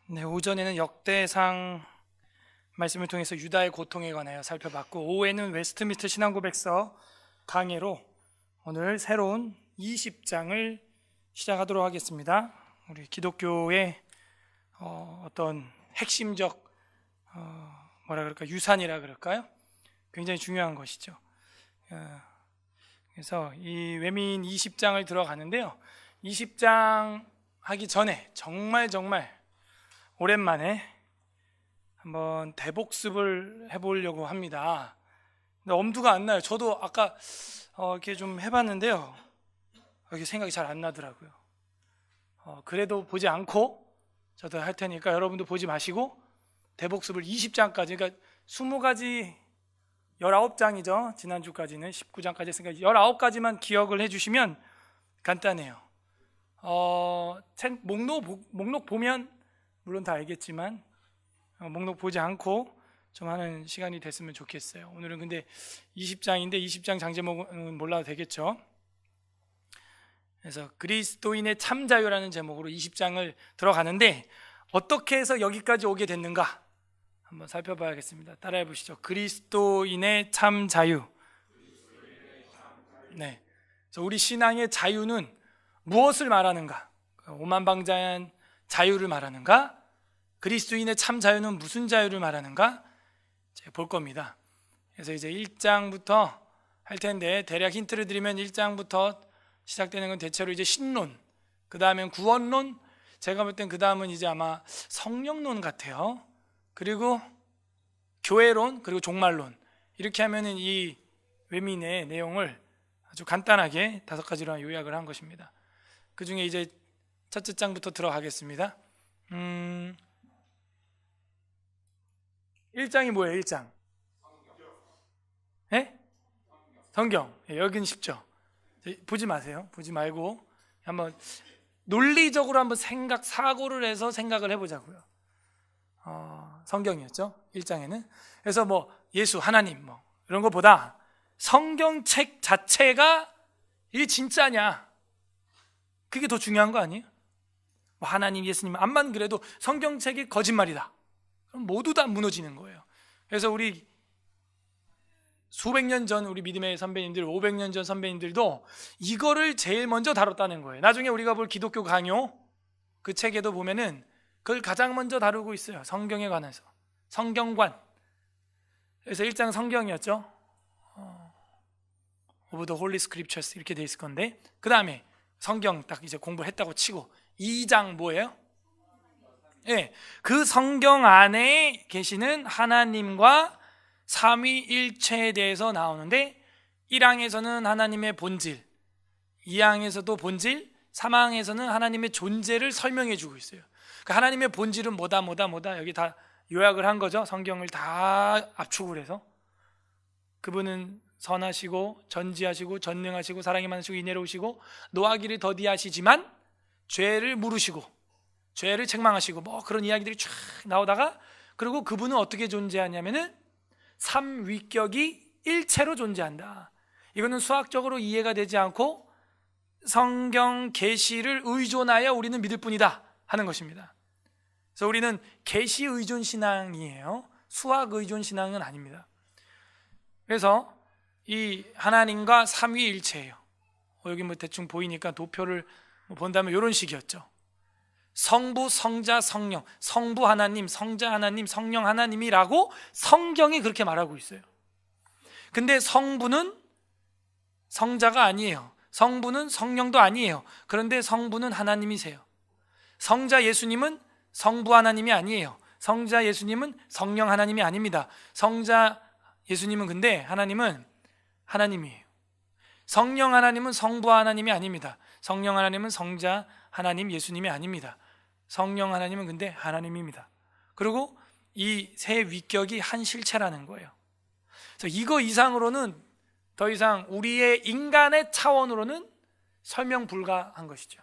네, 오전에는 역대상 말씀을 통해서 유다의 고통에 관하여 살펴봤고, 오후에는 웨스트민스터 신앙고백서 강해로 오늘 새로운 20장을 시작하도록 하겠습니다. 우리 기독교의 어떤 핵심적 유산이라 그럴까요? 굉장히 중요한 것이죠. 그래서 이 외민 20장을 들어가는데요, 20장 하기 전에 정말 오랜만에 한번 대복습을 해보려고 합니다. 근데 엄두가 안 나요. 저도 아까 이렇게 좀 해봤는데요, 이렇게 생각이 잘 안 나더라고요. 그래도 보지 않고 저도 할 테니까 여러분도 보지 마시고 대복습을 20장까지, 그러니까 20가지 19장이죠. 지난주까지는 19장까지 했으니까 19가지만 기억을 해주시면 간단해요. 목록 보면 물론 다 알겠지만 목록 보지 않고 좀 하는 시간이 됐으면 좋겠어요. 오늘은 근데 20장인데 20장 장제목은 몰라도 되겠죠. 그래서 그리스도인의 참자유라는 제목으로 20장을 들어가는데, 어떻게 해서 여기까지 오게 됐는가 한번 살펴봐야겠습니다. 따라해 보시죠. 그리스도인의 참자유. 네. 그래서 우리 신앙의 자유는 무엇을 말하는가? 오만방자한 자유를 말하는가? 그리스도인의 참 자유는 무슨 자유를 말하는가? 볼 겁니다. 그래서 이제 1장부터 할 텐데, 대략 힌트를 드리면 1장부터 시작되는 건 대체로 이제 신론, 그 다음엔 구원론, 제가 볼 땐 그 다음은 이제 아마 성령론 같아요. 그리고 교회론, 그리고 종말론. 이렇게 하면은 이 외민의 내용을 아주 간단하게 5가지로 요약을 한 것입니다. 그 중에 이제 첫째 장부터 들어가겠습니다. 1장이 뭐예요? 1장. 네? 성경. 여긴 쉽죠. 보지 마세요. 보지 말고 한번 논리적으로 한번 사고를 해서 생각을 해보자고요. 성경이었죠. 1장에는. 그래서 뭐 예수, 하나님 뭐 이런 것보다 성경책 자체가 이게 진짜냐, 그게 더 중요한 거 아니에요? 뭐 하나님, 예수님 암만 그래도 성경책이 거짓말이다, 그럼 모두 다 무너지는 거예요. 그래서 우리 수백 년 전 우리 믿음의 선배님들, 500년 전 선배님들도 이거를 제일 먼저 다뤘다는 거예요. 나중에 우리가 볼 기독교 강요, 그 책에도 보면은 그걸 가장 먼저 다루고 있어요. 성경에 관해서. 성경관. 그래서 1장 성경이었죠. Of the Holy Scriptures 이렇게 돼 있을 건데, 그 다음에 성경 딱 이제 공부했다고 치고 2장 뭐예요? 네, 그 성경 안에 계시는 하나님과 삼위일체에 대해서 나오는데, 1항에서는 하나님의 본질, 2항에서도 본질, 3항에서는 하나님의 존재를 설명해 주고 있어요. 그러니까 하나님의 본질은 뭐다 여기 다 요약을 한 거죠. 성경을 다 압축을 해서. 그분은 선하시고 전지하시고 전능하시고 사랑이 많으시고 인애로우시고 노하기를 더디하시지만 죄를 물으시고 죄를 책망하시고 뭐 그런 이야기들이 쫙 나오다가, 그리고 그분은 어떻게 존재하냐면은 삼위격이 일체로 존재한다. 이거는 수학적으로 이해가 되지 않고 성경 계시를 의존하여 우리는 믿을 뿐이다 하는 것입니다. 그래서 우리는 계시 의존 신앙이에요. 수학 의존 신앙은 아닙니다. 그래서 이 하나님과 삼위일체예요. 여기 뭐 대충 보이니까 도표를 본다면 이런 식이었죠. 성부, 성자, 성령, 성부 하나님, 성자 하나님, 성령 하나님이라고 성경이 그렇게 말하고 있어요. 근데 성부는 성자가 아니에요. 성부는 성령도 아니에요. 그런데 성부는 하나님이세요. 성자 예수님은 성부 하나님이 아니에요. 성자 예수님은 성령 하나님이 아닙니다. 성자 예수님은 근데 하나님은 하나님이에요. 성령 하나님은 성부 하나님이 아닙니다. 성령 하나님은 성자 하나님 예수님이 아닙니다. 성령 하나님은 근데 하나님입니다. 그리고 이 세 위격이 한 실체라는 거예요. 그래서 이거 이상으로는 더 이상 우리의 인간의 차원으로는 설명 불가한 것이죠.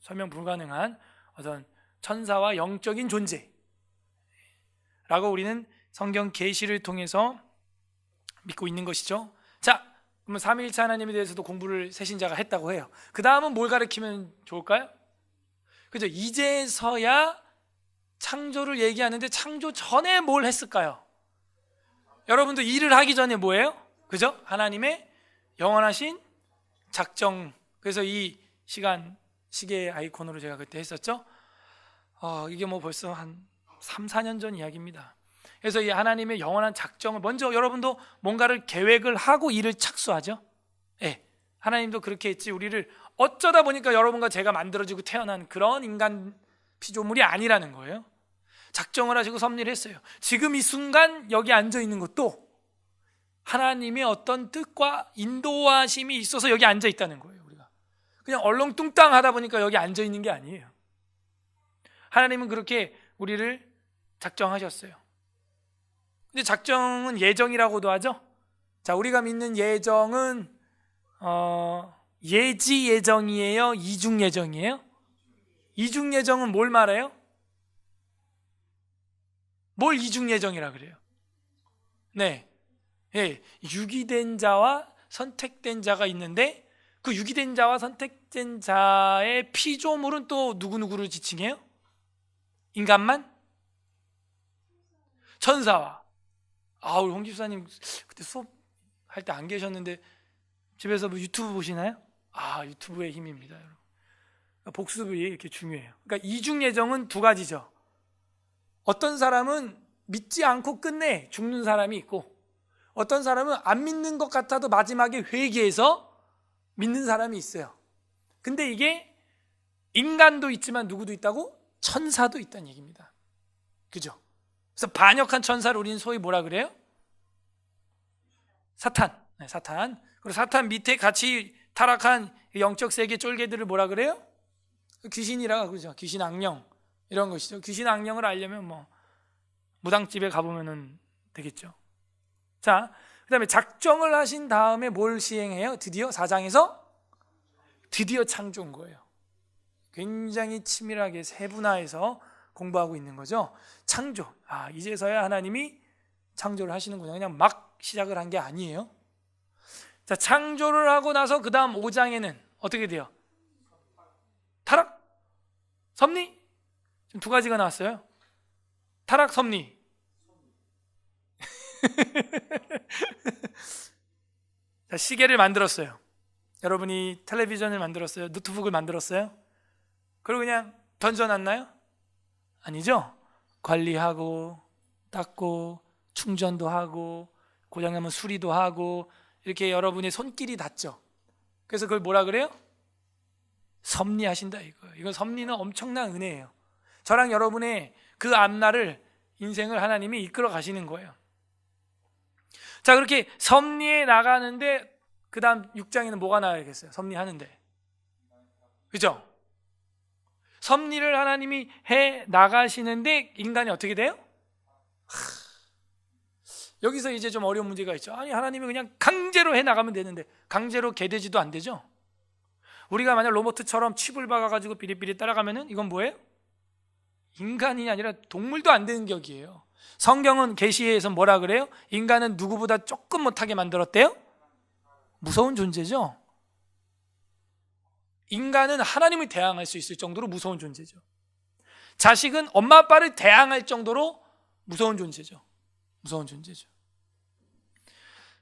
설명 불가능한 어떤 천사와 영적인 존재라고 우리는 성경 계시를 통해서 믿고 있는 것이죠. 자, 그러면 삼위일체 하나님에 대해서도 공부를 새신자가 했다고 해요. 그 다음은 뭘 가르치면 좋을까요? 그죠? 이제서야 창조를 얘기하는데 창조 전에 뭘 했을까요? 여러분도 일을 하기 전에 뭐예요? 그죠? 하나님의 영원하신 작정. 그래서 이 시계 아이콘으로 제가 그때 했었죠. 이게 뭐 벌써 한 3, 4년 전 이야기입니다. 그래서 이 하나님의 영원한 작정을 먼저 여러분도 뭔가를 계획을 하고 일을 착수하죠. 예, 하나님도 그렇게 했지. 우리를 어쩌다 보니까 여러분과 제가 만들어지고 태어난 그런 인간 피조물이 아니라는 거예요. 작정을 하시고 섭리를 했어요. 지금 이 순간 여기 앉아 있는 것도 하나님의 어떤 뜻과 인도하심이 있어서 여기 앉아 있다는 거예요. 우리가 그냥 얼렁뚱땅 하다 보니까 여기 앉아 있는 게 아니에요. 하나님은 그렇게 우리를 작정하셨어요. 근데 작정은 예정이라고도 하죠. 자, 우리가 믿는 예정은 예지 예정이에요? 이중 예정이에요? 이중 예정은 뭘 말해요? 뭘 이중 예정이라 그래요? 네, 예, 유기된 자와 선택된 자가 있는데 그 유기된 자와 선택된 자의 피조물은 또 누구누구를 지칭해요? 인간만? 천사와. 우리 홍 집사님 그때 수업할 때 안 계셨는데 집에서 뭐 유튜브 보시나요? 유튜브의 힘입니다, 여러분. 복습이 이렇게 중요해요. 그러니까 이중 예정은 두 가지죠. 어떤 사람은 믿지 않고 끝내 죽는 사람이 있고, 어떤 사람은 안 믿는 것 같아도 마지막에 회개해서 믿는 사람이 있어요. 근데 이게 인간도 있지만 누구도 있다고? 천사도 있다는 얘기입니다. 그죠? 그래서 반역한 천사를 우리는 소위 뭐라 그래요? 사탄. 네, 사탄. 그리고 사탄 밑에 같이 타락한 영적 세계 쫄개들을 뭐라 그래요? 귀신이라 그러죠. 귀신 악령 이런 것이죠. 귀신 악령을 알려면 뭐 무당집에 가보면 되겠죠. 자, 그 다음에 작정을 하신 다음에 뭘 시행해요? 드디어 4장에서 드디어 창조인 거예요. 굉장히 치밀하게 세분화해서 공부하고 있는 거죠. 창조. 이제서야 하나님이 창조를 하시는구나. 그냥 막 시작을 한 게 아니에요. 자, 창조를 하고 나서 그 다음 5장에는 어떻게 돼요? 타락, 섭리? 지금 두 가지가 나왔어요. 타락, 섭리. 자, 시계를 만들었어요. 여러분이 텔레비전을 만들었어요. 노트북을 만들었어요. 그리고 그냥 던져놨나요? 아니죠. 관리하고 닦고 충전도 하고 고장나면 수리도 하고 이렇게 여러분의 손길이 닿죠. 그래서 그걸 뭐라 그래요? 섭리하신다 이거예요. 이건 섭리는 엄청난 은혜예요. 저랑 여러분의 그 앞날을, 인생을 하나님이 이끌어 가시는 거예요. 자, 그렇게 섭리해 나가는데 그 다음 6장에는 뭐가 나와야겠어요? 섭리하는데, 그죠? 섭리를 하나님이 해 나가시는데 인간이 어떻게 돼요? 여기서 이제 좀 어려운 문제가 있죠. 아니, 하나님이 그냥 강제로 해 나가면 되는데 강제로 개돼지도 안 되죠. 우리가 만약 로봇처럼 칩을 박아가지고 비릿비릿 따라가면은 이건 뭐예요? 인간이 아니라 동물도 안 되는 격이에요. 성경은 계시에서 뭐라 그래요? 인간은 누구보다 조금 못하게 만들었대요? 무서운 존재죠. 인간은 하나님을 대항할 수 있을 정도로 무서운 존재죠. 자식은 엄마 아빠를 대항할 정도로 무서운 존재죠. 무서운 존재죠.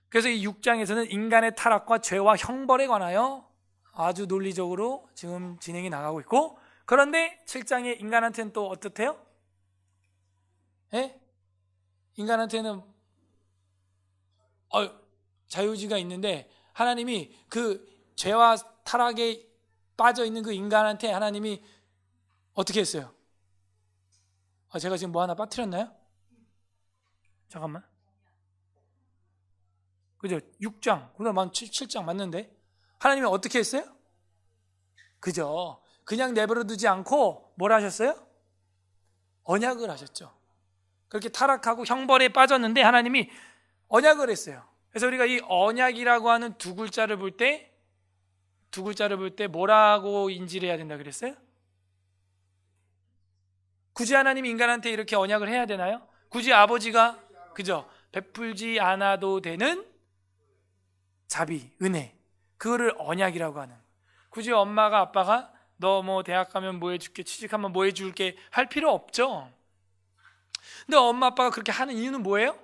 그래서 이 6장에서는 인간의 타락과 죄와 형벌에 관하여 아주 논리적으로 지금 진행이 나가고 있고, 그런데 7장에 인간한테는 또 어떻대요? 예? 인간한테는 자유의지가 있는데 하나님이 그 죄와 타락에 빠져 있는 그 인간한테 하나님이 어떻게 했어요? 제가 지금 뭐 하나 빠뜨렸나요? 잠깐만. 그죠? 6장, 그다음 7장 맞는데 하나님이 어떻게 했어요? 그죠? 그냥 내버려 두지 않고 뭘 하셨어요? 언약을 하셨죠. 그렇게 타락하고 형벌에 빠졌는데 하나님이 언약을 했어요. 그래서 우리가 이 언약이라고 하는 두 글자를 볼 때 뭐라고 인지를 해야 된다 그랬어요? 굳이 하나님이 인간한테 이렇게 언약을 해야 되나요? 굳이 아버지가, 그죠? 베풀지 않아도 되는 자비, 은혜, 그거를 언약이라고 하는. 굳이 엄마가 아빠가 너 뭐 대학 가면 뭐 해줄게, 취직하면 뭐 해줄게 할 필요 없죠. 근데 엄마 아빠가 그렇게 하는 이유는 뭐예요?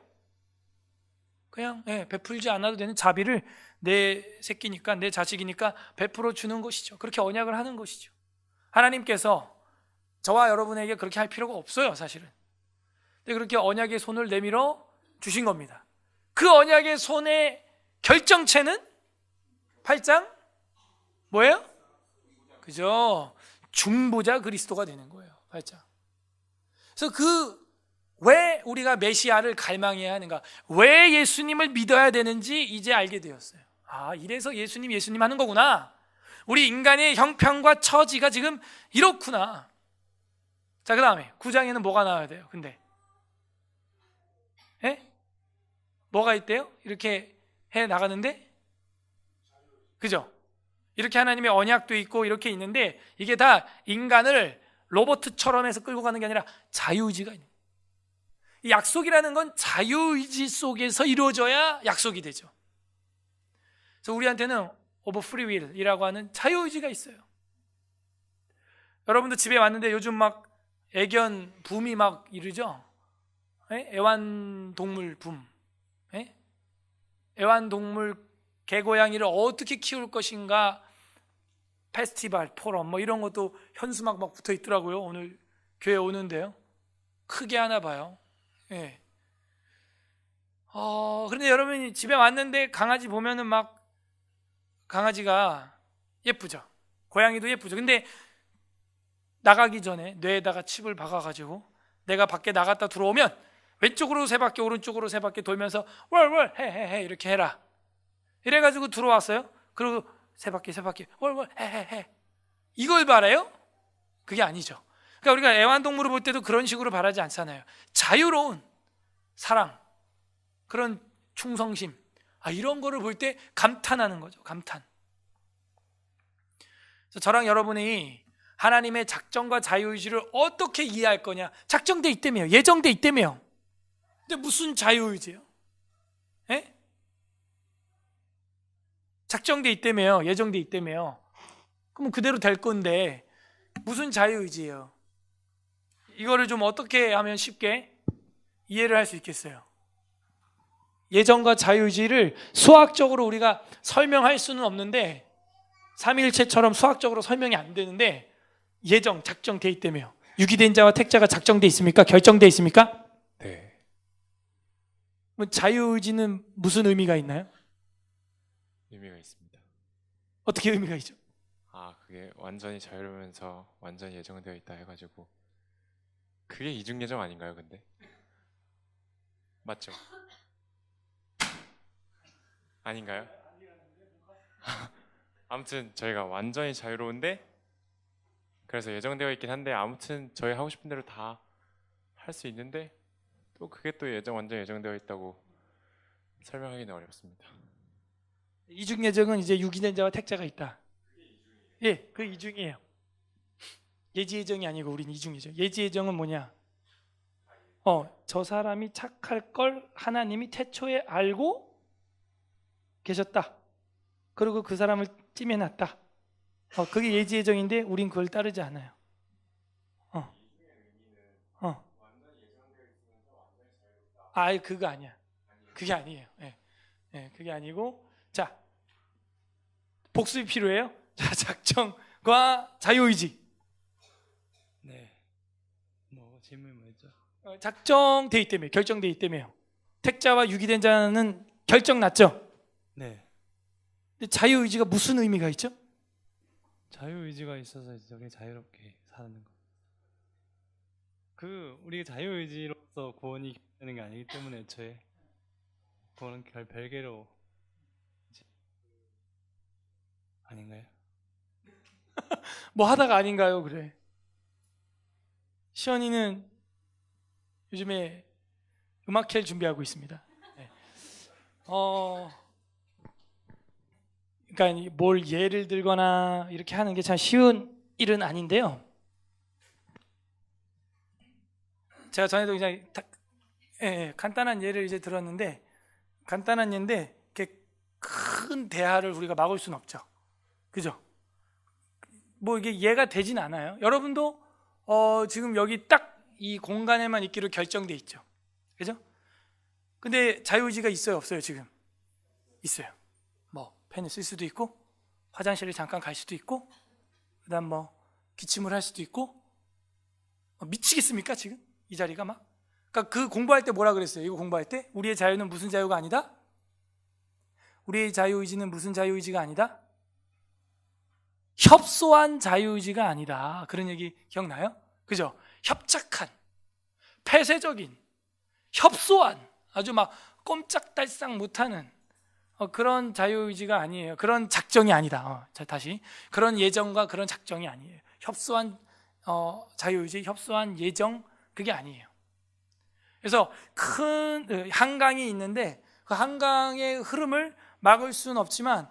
그냥 베풀지 않아도 되는 자비를 내 새끼니까, 내 자식이니까 베풀어 주는 것이죠. 그렇게 언약을 하는 것이죠. 하나님께서 저와 여러분에게 그렇게 할 필요가 없어요, 사실은. 근데 그렇게 언약의 손을 내밀어 주신 겁니다. 그 언약의 손의 결정체는 8장 뭐예요? 그죠? 중보자 그리스도가 되는 거예요. 8장. 그래서 왜 우리가 메시아를 갈망해야 하는가, 왜 예수님을 믿어야 되는지 이제 알게 되었어요. 아, 이래서 예수님 하는 거구나. 우리 인간의 형편과 처지가 지금 이렇구나. 자, 그 다음에 9장에는 뭐가 나와야 돼요? 근데 뭐가 있대요? 이렇게 해 나가는데, 그죠? 이렇게 하나님의 언약도 있고 이렇게 있는데, 이게 다 인간을 로봇처럼 해서 끌고 가는 게 아니라 자유의지가 있는 거예요. 이 약속이라는 건 자유의지 속에서 이루어져야 약속이 되죠. 그래서 우리한테는 오브 프리 윌이라고 하는 자유의지가 있어요. 여러분도 집에 왔는데 요즘 막 애견 붐이 막 이르죠? 애완동물 붐. 애완동물 개고양이를 어떻게 키울 것인가 페스티벌, 포럼 뭐 이런 것도 현수막 막 붙어 있더라고요. 오늘 교회 오는데요. 크게 하나 봐요. 그런데 여러분이 집에 왔는데 강아지 보면은 막 강아지가 예쁘죠. 고양이도 예쁘죠. 근데 나가기 전에 뇌에다가 칩을 박아가지고 내가 밖에 나갔다 들어오면 왼쪽으로 세 바퀴, 오른쪽으로 세 바퀴 돌면서 월월 해해해 이렇게 해라. 이래가지고 들어왔어요. 그리고 세 바퀴 월월 해해해 이걸 바라요? 그게 아니죠. 그러니까 우리가 애완동물을 볼 때도 그런 식으로 바라지 않잖아요. 자유로운 사랑, 그런 충성심, 이런 거를 볼 때 감탄하는 거죠. 감탄. 그래서 저랑 여러분이 하나님의 작정과 자유의지를 어떻게 이해할 거냐. 작정돼 있다며요. 예정돼 있다며요. 근데 무슨 자유의지예요? 작정돼 있다며요. 예정돼 있다며요. 그럼 그대로 될 건데 무슨 자유의지예요? 이거를 좀 어떻게 하면 쉽게 이해를 할 수 있겠어요? 예정과 자유의지를 수학적으로 우리가 설명할 수는 없는데, 삼위일체처럼 수학적으로 설명이 안 되는데, 예정, 작정돼 있다며요. 유기된 자와 택자가 작정돼 있습니까? 결정돼 있습니까? 네. 자유의지는 무슨 의미가 있나요? 의미가 있습니다. 어떻게 의미가 있죠? 그게 완전히 자유로우면서 완전히 예정되어 있다 해가지고 그게 이중 예정 아닌가요, 근데? 맞죠? 아닌가요? 아무튼 저희가 완전히 자유로운데, 그래서 예정되어 있긴 한데 아무튼 저희 하고 싶은 대로 다 할 수 있는데, 또 그게 또 완전 예정되어 있다고 설명하기는 어렵습니다. 이중 예정은 이제 유기된 자와 택자가 있다. 그 이중이에요. 예지 예정이 아니고 우린 이중 예정. 예지 예정은 뭐냐? 저 사람이 착할 걸 하나님이 태초에 알고 계셨다. 그리고 그 사람을 찜해놨다. 그게 예지 예정인데 우린 그걸 따르지 않아요. 그거 아니야. 그게 아니에요. 그게 아니고, 자, 복습이 필요해요. 자, 작정과 자유의지. 네. 질문이 뭐였죠? 작정돼 있다며, 결정돼 있다며요. 택자와 유기된 자는 결정 났죠. 네. 근데 자유의지가 무슨 의미가 있죠? 자유의지가 있어서 저게 자유롭게 사는 거. 우리가 자유의지로서 구원이 되는 게 아니기 때문에 애초에 그거는 별개로 아닌가요? 뭐 하다가 아닌가요? 그래. 시연이는 요즘에 음악회를 준비하고 있습니다. 그러니까 뭘 예를 들거나 이렇게 하는 게 참 쉬운 일은 아닌데요. 제가 전에도 그냥 간단한 예를 이제 들었는데, 간단한 예인데 이렇게 큰 대화를 우리가 막을 수는 없죠. 그죠? 뭐 이게 이해가 되진 않아요. 여러분도 지금 여기 딱 이 공간에만 있기로 결정돼 있죠. 그죠? 근데 자유의지가 있어요, 없어요? 지금 있어요. 뭐 펜을 쓸 수도 있고, 화장실에 잠깐 갈 수도 있고, 그다음 뭐 기침을 할 수도 있고. 미치겠습니까 지금 이 자리가 막? 그러니까 그 공부할 때 뭐라 그랬어요? 이거 공부할 때 우리의 자유는 무슨 자유가 아니다? 우리의 자유의지는 무슨 자유의지가 아니다? 협소한 자유의지가 아니다. 그런 얘기 기억나요? 그죠? 협착한, 폐쇄적인, 협소한, 아주 막 꼼짝달싹 못하는 그런 자유의지가 아니에요. 그런 작정이 아니다. 자, 다시 그런 예정과 그런 작정이 아니에요. 협소한 자유의지, 협소한 예정, 그게 아니에요. 그래서 큰 한강이 있는데 그 한강의 흐름을 막을 수는 없지만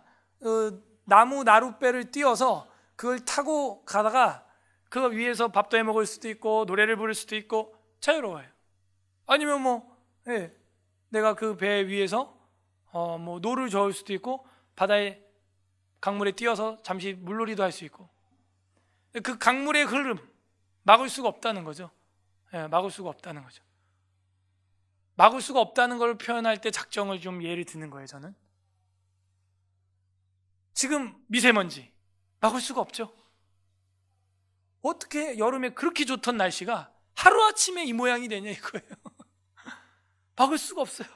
나무 나룻배를 띄워서 그걸 타고 가다가 그 위에서 밥도 해 먹을 수도 있고 노래를 부를 수도 있고 자유로워요. 아니면 뭐 내가 그 배 위에서 뭐 노를 저을 수도 있고 바다에 강물에 뛰어서 잠시 물놀이도 할 수 있고. 그 강물의 흐름 막을 수가 없다는 거죠. 막을 수가 없다는 거죠. 막을 수가 없다는 걸 표현할 때 작정을 좀 예를 드는 거예요. 저는 지금 미세먼지 막을 수가 없죠. 어떻게 여름에 그렇게 좋던 날씨가 하루아침에 이 모양이 되냐 이거예요. 막을 수가 없어요.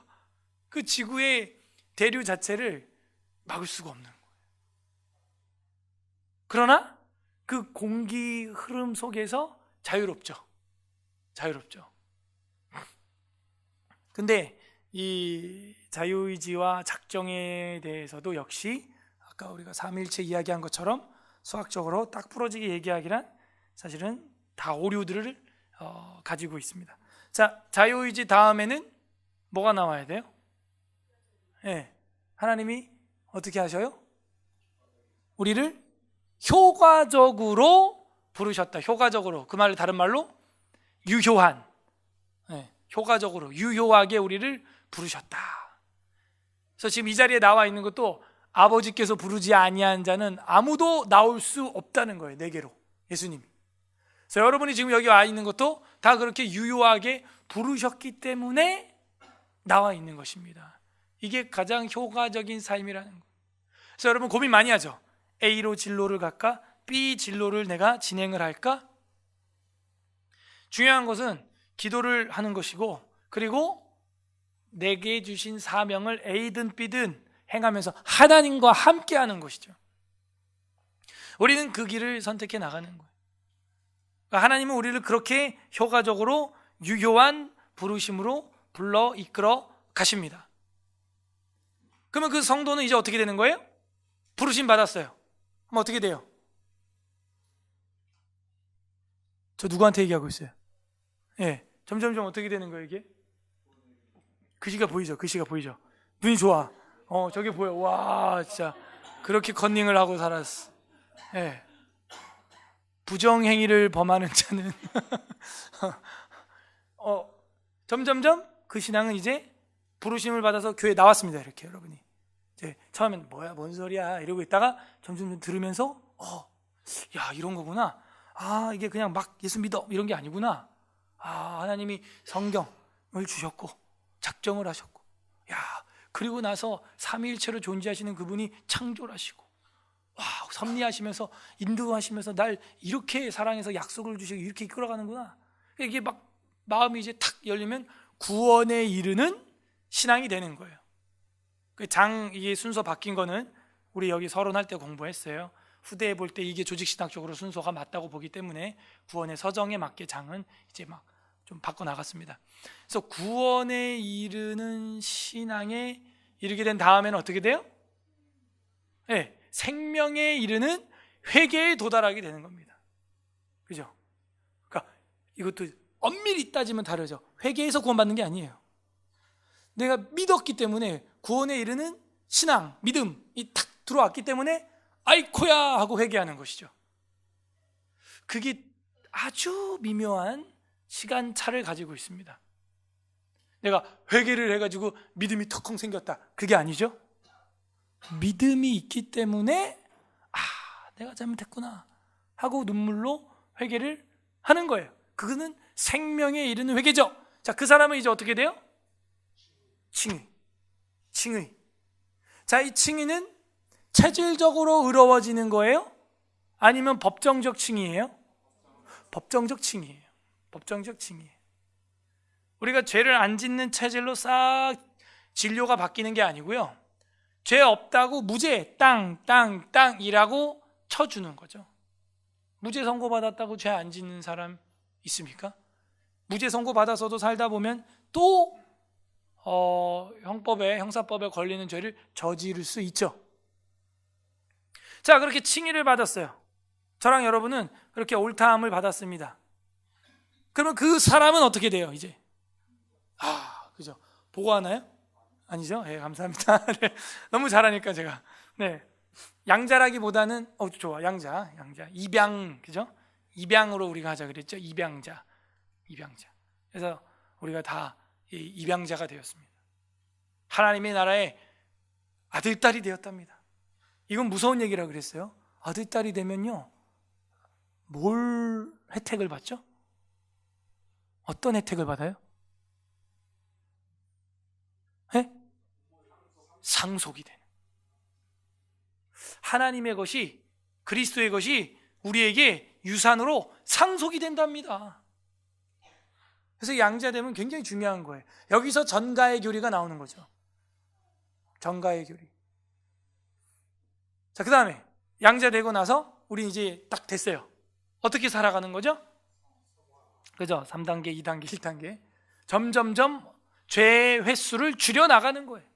그 지구의 대류 자체를 막을 수가 없는 거예요. 그러나 그 공기 흐름 속에서 자유롭죠. 자유롭죠. 근데 이 자유의지와 작정에 대해서도 역시 아까 우리가 삼위일체 이야기한 것처럼 수학적으로 딱 부러지게 얘기하기란 사실은 다 오류들을 가지고 있습니다. 자, 자유의지 다음에는 뭐가 나와야 돼요? 하나님이 어떻게 하셔요? 우리를 효과적으로 부르셨다. 효과적으로. 그 말을 다른 말로 유효한, 효과적으로 유효하게 우리를 부르셨다. 그래서 지금 이 자리에 나와 있는 것도 아버지께서 부르지 아니한 자는 아무도 나올 수 없다는 거예요. 내게로 예수님이. 그래서 여러분이 지금 여기 와 있는 것도 다 그렇게 유효하게 부르셨기 때문에 나와 있는 것입니다. 이게 가장 효과적인 삶이라는 거예요. 그래서 여러분 고민 많이 하죠. A로 진로를 갈까? B 진로를 내가 진행을 할까? 중요한 것은 기도를 하는 것이고, 그리고 내게 주신 사명을 A든 B든 행하면서 하나님과 함께 하는 것이죠. 우리는 그 길을 선택해 나가는 거예요. 그러니까 하나님은 우리를 그렇게 효과적으로 유효한 부르심으로 불러 이끌어 가십니다. 그러면 그 성도는 이제 어떻게 되는 거예요? 부르심 받았어요. 그럼 어떻게 돼요? 저 누구한테 얘기하고 있어요? 점점점 어떻게 되는 거예요 이게? 글씨가 보이죠? 글씨가 보이죠? 눈이 좋아. 저게 보여. 와 진짜 그렇게 컨닝을 하고 살았어. 부정행위를 범하는 자는 점점점 그 신앙은 이제 부르심을 받아서 교회에 나왔습니다. 이렇게 여러분이 이제 처음엔 뭐야 뭔 소리야 이러고 있다가 점점 들으면서 야 이런 거구나. 이게 그냥 막 예수 믿어 이런 게 아니구나. 하나님이 성경을 주셨고 작정을 하셨고, 그리고 나서 삼위일체로 존재하시는 그분이 창조를 하시고, 섭리하시면서 인도하시면서 날 이렇게 사랑해서 약속을 주시고 이렇게 이끌어가는구나. 이게 막 마음이 이제 탁 열리면 구원에 이르는 신앙이 되는 거예요. 이게 순서 바뀐 거는 우리 여기 서론할 때 공부했어요. 후대에 볼 때 이게 조직신학적으로 순서가 맞다고 보기 때문에 구원의 서정에 맞게 장은 이제 막 좀 바꿔 나갔습니다. 그래서 구원에 이르는 신앙에 이르게 된 다음에는 어떻게 돼요? 생명에 이르는 회개에 도달하게 되는 겁니다. 그죠? 그러니까 이것도 엄밀히 따지면 다르죠. 회개에서 구원받는 게 아니에요. 내가 믿었기 때문에 구원에 이르는 신앙, 믿음이 탁 들어왔기 때문에 아이코야 하고 회개하는 것이죠. 그게 아주 미묘한 시간차를 가지고 있습니다. 내가 회개를 해가지고 믿음이 턱컹 생겼다. 그게 아니죠. 믿음이 있기 때문에 내가 잘못했구나 하고 눈물로 회개를 하는 거예요. 그거는 생명에 이르는 회개죠. 자, 그 사람은 이제 어떻게 돼요? 칭의. 칭의. 자, 이 칭의는 체질적으로 의로워지는 거예요? 아니면 법정적 칭의예요? 법정적 칭의예요. 법정적 칭의예요. 우리가 죄를 안 짓는 체질로 싹 진료가 바뀌는 게 아니고요, 죄 없다고 무죄 땅이라고 쳐주는 거죠. 무죄 선고 받았다고 죄 안 짓는 사람 있습니까? 무죄 선고 받아서도 살다 보면 또 형사법에 걸리는 죄를 저지를 수 있죠. 자, 그렇게 칭의를 받았어요. 저랑 여러분은 그렇게 옳다함을 받았습니다. 그러면 그 사람은 어떻게 돼요? 이제 그죠? 보고하나요? 아니죠? 예, 감사합니다. 네, 너무 잘하니까 제가. 네, 양자라기보다는 좋아. 양자. 입양, 그죠? 입양으로 우리가 하자 그랬죠? 입양자. 그래서 우리가 다 입양자가 되었습니다. 하나님의 나라의 아들, 딸이 되었답니다. 이건 무서운 얘기라고 그랬어요. 아들, 딸이 되면요, 뭘 혜택을 받죠? 어떤 혜택을 받아요? 네? 상속이 되는. 하나님의 것이, 그리스도의 것이 우리에게 유산으로 상속이 된답니다. 그래서 양자되면 굉장히 중요한 거예요. 여기서 전가의 교리가 나오는 거죠. 전가의 교리. 자, 그 다음에 양자되고 나서 우리 이제 딱 됐어요. 어떻게 살아가는 거죠? 그죠? 3단계, 2단계, 1단계. 점점점 죄의 횟수를 줄여나가는 거예요.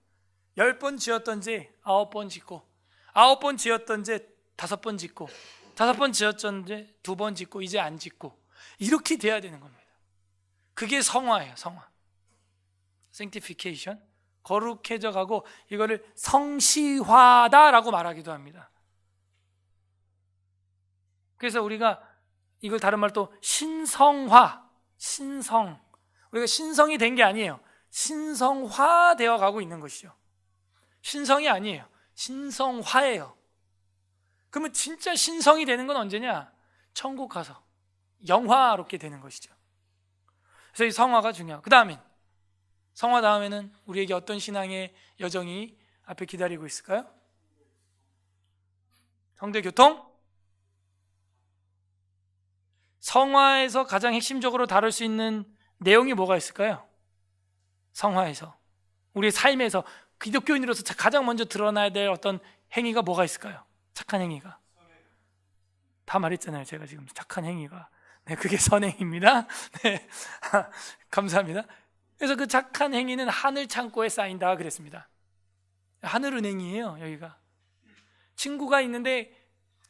10번 지었던 죄 9번 짓고, 9번 지었던 죄 5번 짓고, 5번 지었던 죄 2번 짓고, 이제 안 짓고, 이렇게 돼야 되는 겁니다. 그게 성화예요. 성화. sanctification. 거룩해져 가고, 이거를 성시화다라고 말하기도 합니다. 그래서 우리가 이걸 다른 말로 신성화, 우리가 신성이 된 게 아니에요. 신성화되어 가고 있는 것이죠. 신성이 아니에요. 신성화예요. 그러면 진짜 신성이 되는 건 언제냐? 천국 가서 영화롭게 되는 것이죠. 그래서 이 성화가 중요하고, 그 다음엔 성화 다음에는 우리에게 어떤 신앙의 여정이 앞에 기다리고 있을까요? 성도의 교통? 성화에서 가장 핵심적으로 다룰 수 있는 내용이 뭐가 있을까요? 성화에서, 우리의 삶에서 기독교인으로서 가장 먼저 드러나야 될 어떤 행위가 뭐가 있을까요? 착한 행위가. 다 말했잖아요. 제가 지금 착한 행위가. 네, 그게 선행입니다. 네, 감사합니다. 그래서 그 착한 행위는 하늘 창고에 쌓인다 그랬습니다. 하늘 은행이에요. 여기가. 친구가 있는데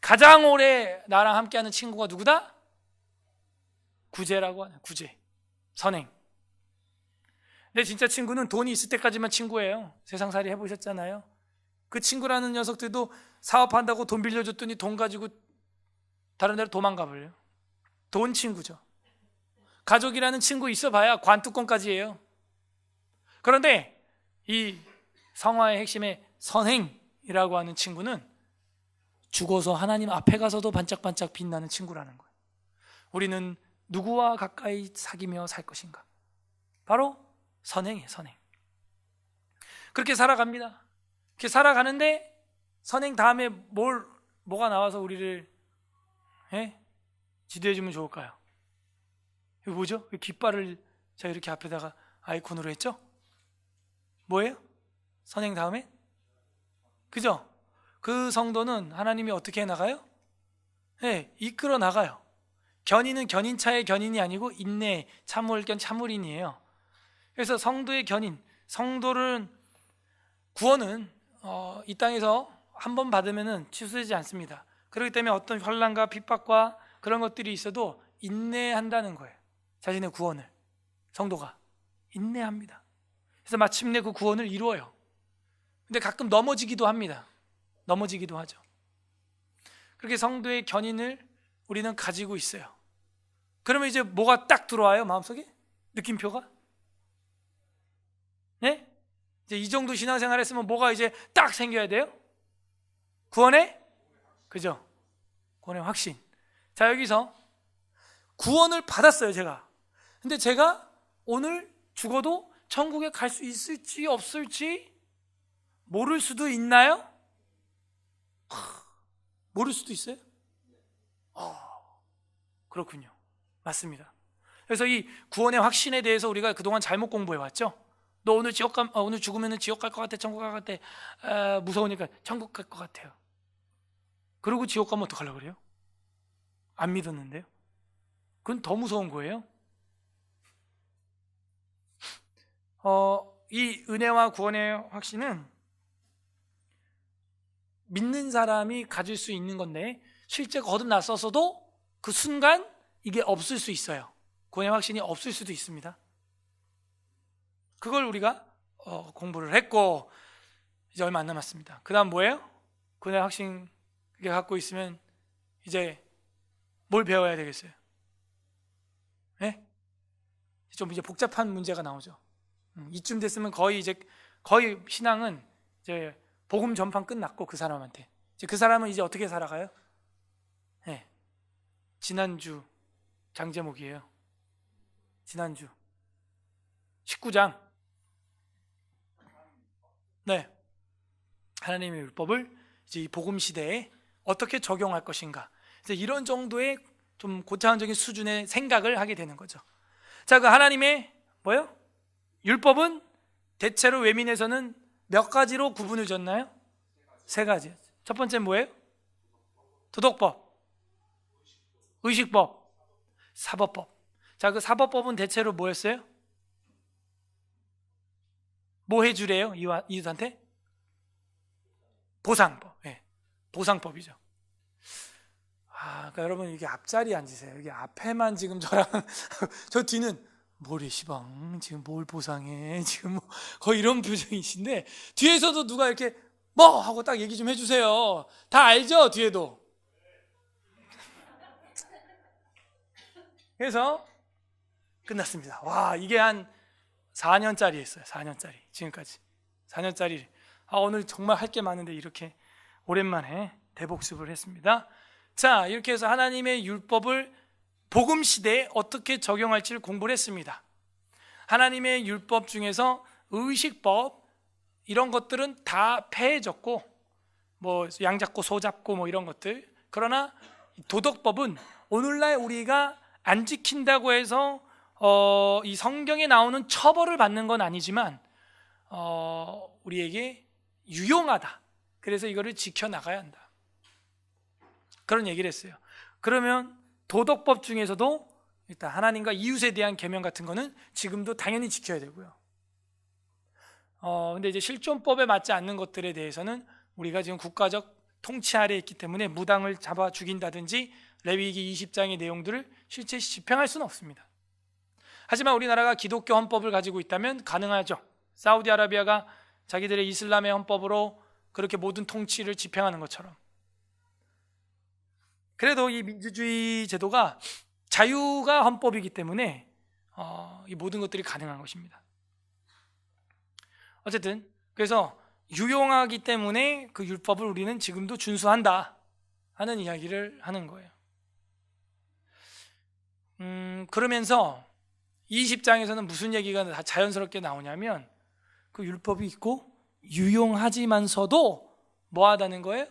가장 오래 나랑 함께하는 친구가 누구다? 구제라고 하는, 구제, 선행. 근데 진짜 친구는 돈이 있을 때까지만 친구예요. 세상살이 해보셨잖아요. 그 친구라는 녀석들도 사업한다고 돈 빌려줬더니 돈 가지고 다른 데로 도망가 버려요. 돈 친구죠. 가족이라는 친구 있어봐야 관뚜껑까지예요. 그런데 이 성화의 핵심의 선행이라고 하는 친구는 죽어서 하나님 앞에 가서도 반짝반짝 빛나는 친구라는 거예요. 우리는 누구와 가까이 사귀며 살 것인가? 바로 선행이에요. 선행. 그렇게 살아갑니다. 그렇게 살아가는데 선행 다음에 뭐가 나와서 우리를 지도해 주면 좋을까요? 이거 뭐죠? 왜 깃발을 제가 이렇게 앞에다가 아이콘으로 했죠? 뭐예요? 선행 다음에? 그죠? 그 성도는 하나님이 어떻게 해나가요? 이끌어 나가요. 견인은 견인차의 견인이 아니고 인내, 참을견, 참을인이에요. 그래서 성도의 견인, 성도는 구원은 이 땅에서 한 번 받으면 취소되지 않습니다. 그렇기 때문에 어떤 환난과 핍박과 그런 것들이 있어도 인내한다는 거예요. 자신의 구원을 성도가 인내합니다. 그래서 마침내 그 구원을 이루어요. 근데 가끔 넘어지기도 합니다. 넘어지기도 하죠. 그렇게 성도의 견인을 우리는 가지고 있어요. 그러면 이제 뭐가 딱 들어와요? 마음속에? 느낌표가? 네? 이제 이 정도 신앙생활 했으면 뭐가 이제 딱 생겨야 돼요? 구원의? 그죠? 구원의 확신. 자, 여기서 구원을 받았어요, 제가. 근데 제가 오늘 죽어도 천국에 갈 수 있을지 없을지 모를 수도 있나요? 모를 수도 있어요? 그렇군요. 맞습니다. 그래서 이 구원의 확신에 대해서 우리가 그동안 잘못 공부해 왔죠. 너 오늘 오늘 죽으면 지옥 갈 것 같아, 천국 갈 것 같아, 무서우니까 천국 갈 것 같아요. 그리고 지옥 가면 어떡하려고 그래요? 안 믿었는데요. 그건 더 무서운 거예요. 이 은혜와 구원의 확신은 믿는 사람이 가질 수 있는 건데 실제 거듭났었어도 그 순간 이게 없을 수 있어요. 구원의 확신이 없을 수도 있습니다. 그걸 우리가 공부를 했고 이제 얼마 안 남았습니다. 그 다음 뭐예요? 구원의 확신 그게 갖고 있으면 이제 뭘 배워야 되겠어요? 네? 좀 이제 복잡한 문제가 나오죠. 이쯤 됐으면 거의 신앙은 이제 복음 전판 끝났고 그 사람한테 이제 그 사람은 이제 어떻게 살아가요? 네. 지난주 장제목이에요. 지난주 19장. 네. 하나님의 율법을 이제 이 복음 시대에 어떻게 적용할 것인가. 이제 이런 정도의 좀 고차원적인 수준의 생각을 하게 되는 거죠. 자, 그 하나님의 뭐요? 율법은 대체로 외민에서는 몇 가지로 구분을 졌나요? 세 가지. 첫 번째는 뭐예요? 도덕법, 의식법, 사법법. 자, 그 사법법은 대체로 뭐였어요? 뭐 해주래요? 이웃한테? 보상법. 네, 보상법이죠. 그러니까 여러분 이게 앞자리에 앉으세요. 여기 앞에만 지금 저랑 저 뒤는 뭐래 시방 지금 뭘 보상해 지금 뭐 거의 이런 표정이신데 뒤에서도 누가 이렇게 뭐 하고 딱 얘기 좀 해주세요. 다 알죠? 뒤에도. 그래서 끝났습니다. 와, 이게 한 4년짜리 했어요. 4년짜리 지금까지 4년짜리. 오늘 정말 할 게 많은데 이렇게 오랜만에 대복습을 했습니다. 자, 이렇게 해서 하나님의 율법을 복음 시대에 어떻게 적용할지를 공부를 했습니다. 하나님의 율법 중에서 의식법 이런 것들은 다 폐해졌고 뭐 양 잡고 소 잡고 뭐 이런 것들. 그러나 도덕법은 오늘날 우리가 안 지킨다고 해서 이 성경에 나오는 처벌을 받는 건 아니지만 우리에게 유용하다. 그래서 이거를 지켜나가야 한다. 그런 얘기를 했어요. 그러면 도덕법 중에서도 일단 하나님과 이웃에 대한 계명 같은 거는 지금도 당연히 지켜야 되고요. 근데 이제 실존법에 맞지 않는 것들에 대해서는 우리가 지금 국가적 통치 아래에 있기 때문에 무당을 잡아 죽인다든지 레위기 20장의 내용들을 실제 집행할 수는 없습니다. 하지만 우리나라가 기독교 헌법을 가지고 있다면 가능하죠. 사우디아라비아가 자기들의 이슬람의 헌법으로 그렇게 모든 통치를 집행하는 것처럼. 그래도 이 민주주의 제도가 자유가 헌법이기 때문에 이 모든 것들이 가능한 것입니다. 어쨌든 그래서 유용하기 때문에 그 율법을 우리는 지금도 준수한다 하는 이야기를 하는 거예요. 그러면서 20장에서는 무슨 얘기가 다 자연스럽게 나오냐면 그 율법이 있고 유용하지만서도 뭐하다는 거예요?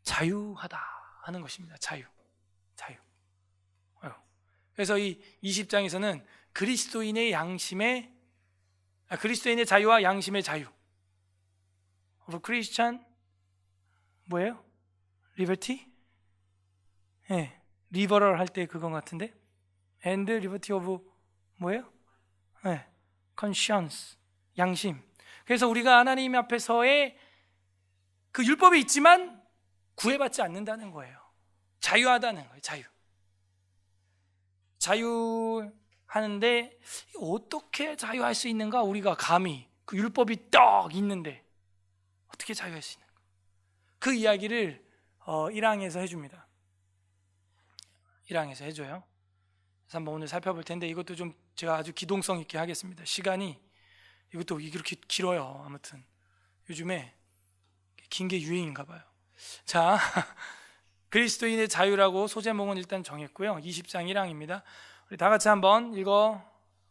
자유하다 하는 것입니다. 자유. 그래서 이 20장에서는 그리스도인의 자유와 양심의 자유. of Christian 뭐예요? liberty? 네, 리버럴 할 때 그건 같은데. and liberty of 뭐예요? 네, conscience 양심. 그래서 우리가 하나님 앞에서의 그 율법이 있지만 구애받지 않는다는 거예요. 자유하다는 거예요. 자유하는데 어떻게 자유할 수 있는가? 우리가 감히 그 율법이 딱 있는데 어떻게 자유할 수 있는가? 그 이야기를 1항에서 해줍니다. 1항에서 해줘요. 그래서 한번 오늘 살펴볼 텐데 이것도 좀 제가 아주 기동성 있게 하겠습니다. 시간이 이것도 이렇게 길어요. 아무튼 요즘에 긴 게 유행인가 봐요. 자, 그리스도인의 자유라고 소제목은 일단 정했고요. 20장 1항입니다. 우리 다 같이 한번 읽어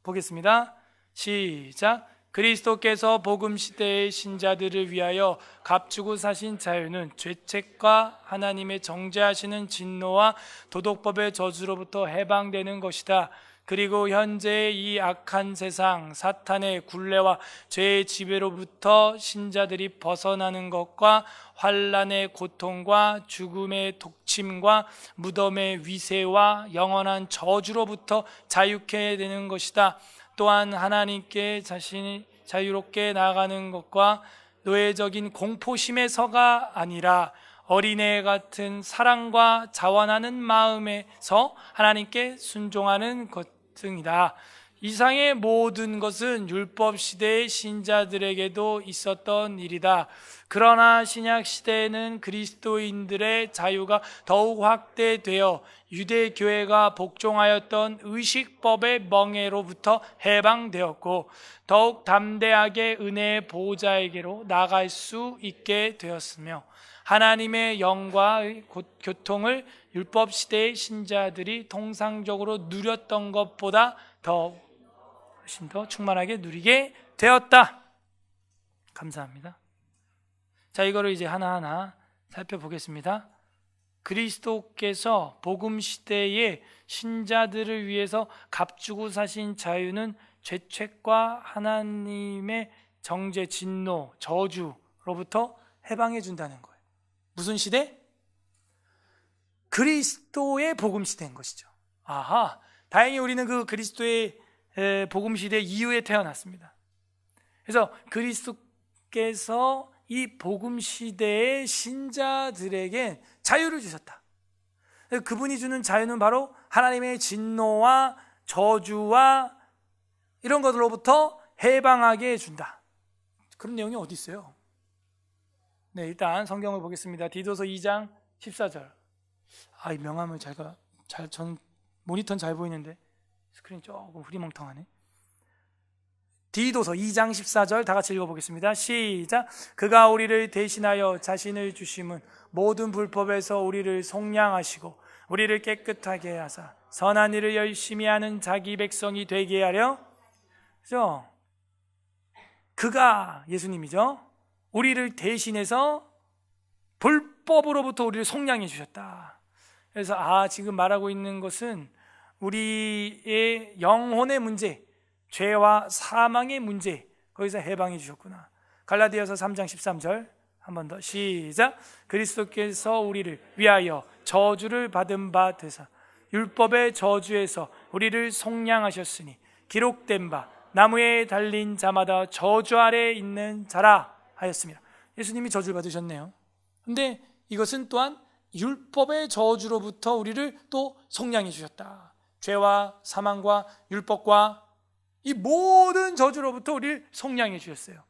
보겠습니다. 시작. 그리스도께서 복음 시대의 신자들을 위하여 값주고 사신 자유는 죄책과 하나님의 정죄하시는 진노와 도덕법의 저주로부터 해방되는 것이다. 그리고 현재 이 악한 세상, 사탄의 굴레와 죄의 지배로부터 신자들이 벗어나는 것과 환난의 고통과 죽음의 독침과 무덤의 위세와 영원한 저주로부터 자유케 되는 것이다. 또한 하나님께 자신이 자유롭게 나아가는 것과 노예적인 공포심에서가 아니라 어린애 같은 사랑과 자원하는 마음에서 하나님께 순종하는 것 등이다. 이상의 모든 것은 율법 시대의 신자들에게도 있었던 일이다. 그러나 신약 시대에는 그리스도인들의 자유가 더욱 확대되어 유대 교회가 복종하였던 의식법의 멍에로부터 해방되었고 더욱 담대하게 은혜의 보호자에게로 나갈 수 있게 되었으며 하나님의 영과의 교통을 율법 시대의 신자들이 통상적으로 누렸던 것보다 훨씬 더 충만하게 누리게 되었다. 감사합니다. 자, 이거를 이제 하나하나 살펴보겠습니다. 그리스도께서 복음 시대의 신자들을 위해서 값주고 사신 자유는 죄책과 하나님의 정죄, 진노, 저주로부터 해방해 준다는 거예요. 무슨 시대? 그리스도의 복음 시대인 것이죠. 아하, 다행히 우리는 그 그리스도의 복음 시대 이후에 태어났습니다. 그래서 그리스도께서 이 복음 시대의 신자들에게 자유를 주셨다. 그분이 주는 자유는 바로 하나님의 진노와 저주와 이런 것들로부터 해방하게 해준다. 그런 내용이 어디 있어요? 네, 일단 성경을 보겠습니다. 디도서 2장 14절. 이 명함을 전 모니터는 잘 보이는데 스크린 조금 흐리멍텅하네. 디도서 2장 14절 다 같이 읽어보겠습니다. 시작. 그가 우리를 대신하여 자신을 주심은 모든 불법에서 우리를 속량하시고 우리를 깨끗하게 하사 선한 일을 열심히 하는 자기 백성이 되게 하려. 그죠? 그가 예수님이죠. 우리를 대신해서 불법으로부터 우리를 속량해 주셨다. 그래서 지금 말하고 있는 것은 우리의 영혼의 문제, 죄와 사망의 문제, 거기서 해방해 주셨구나. 갈라디아서 3장 13절 한 번 더 시작. 그리스도께서 우리를 위하여 저주를 받은 바 되사 율법의 저주에서 우리를 속량하셨으니 기록된 바 나무에 달린 자마다 저주 아래 있는 자라 하였습니다. 예수님이 저주를 받으셨네요. 근데 이것은 또한 율법의 저주로부터 우리를 또 속량해 주셨다. 죄와 사망과 율법과 이 모든 저주로부터 우리를 속량해 주셨어요.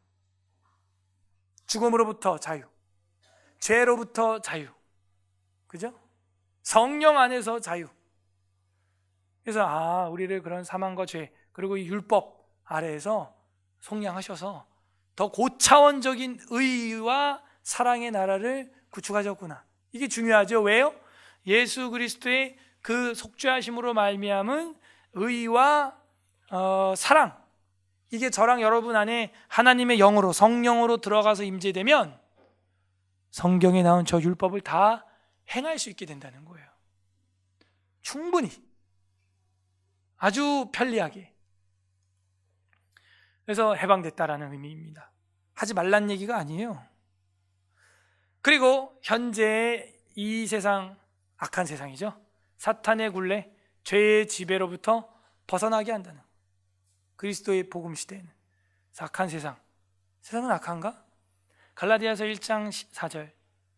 죽음으로부터 자유, 죄로부터 자유, 그죠? 성령 안에서 자유. 그래서 우리를 그런 사망과 죄 그리고 이 율법 아래에서 속량하셔서 더 고차원적인 의와 사랑의 나라를 구축하셨구나. 이게 중요하죠. 왜요? 예수 그리스도의 그 속죄하심으로 말미암은 의와 사랑, 이게 저랑 여러분 안에 하나님의 영으로 성령으로 들어가서 임재되면 성경에 나온 저 율법을 다 행할 수 있게 된다는 거예요. 충분히 아주 편리하게. 그래서 해방됐다라는 의미입니다. 하지 말란 얘기가 아니에요. 그리고 현재 이 세상, 악한 세상이죠. 사탄의 굴레, 죄의 지배로부터 벗어나게 한다는, 그리스도의 복음 시대에는 악한 세상은 악한가? 갈라디아서 1장 4절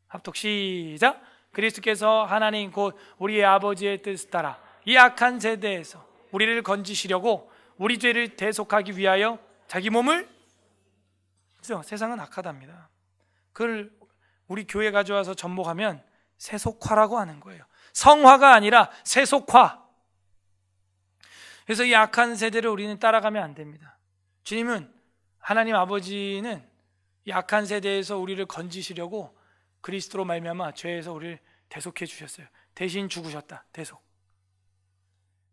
합독 시작. 그리스도께서 하나님 곧 우리의 아버지의 뜻을 따라 이 악한 세대에서 우리를 건지시려고 우리 죄를 대속하기 위하여 자기 몸을, 그죠? 세상은 악하답니다. 그걸 우리 교회 가져와서 접목하면 세속화라고 하는 거예요. 성화가 아니라 세속화. 그래서 이 악한 세대를 우리는 따라가면 안 됩니다. 주님은, 하나님 아버지는 이 악한 세대에서 우리를 건지시려고 그리스도로 말미암아 죄에서 우리를 대속해 주셨어요. 대신 죽으셨다. 대속.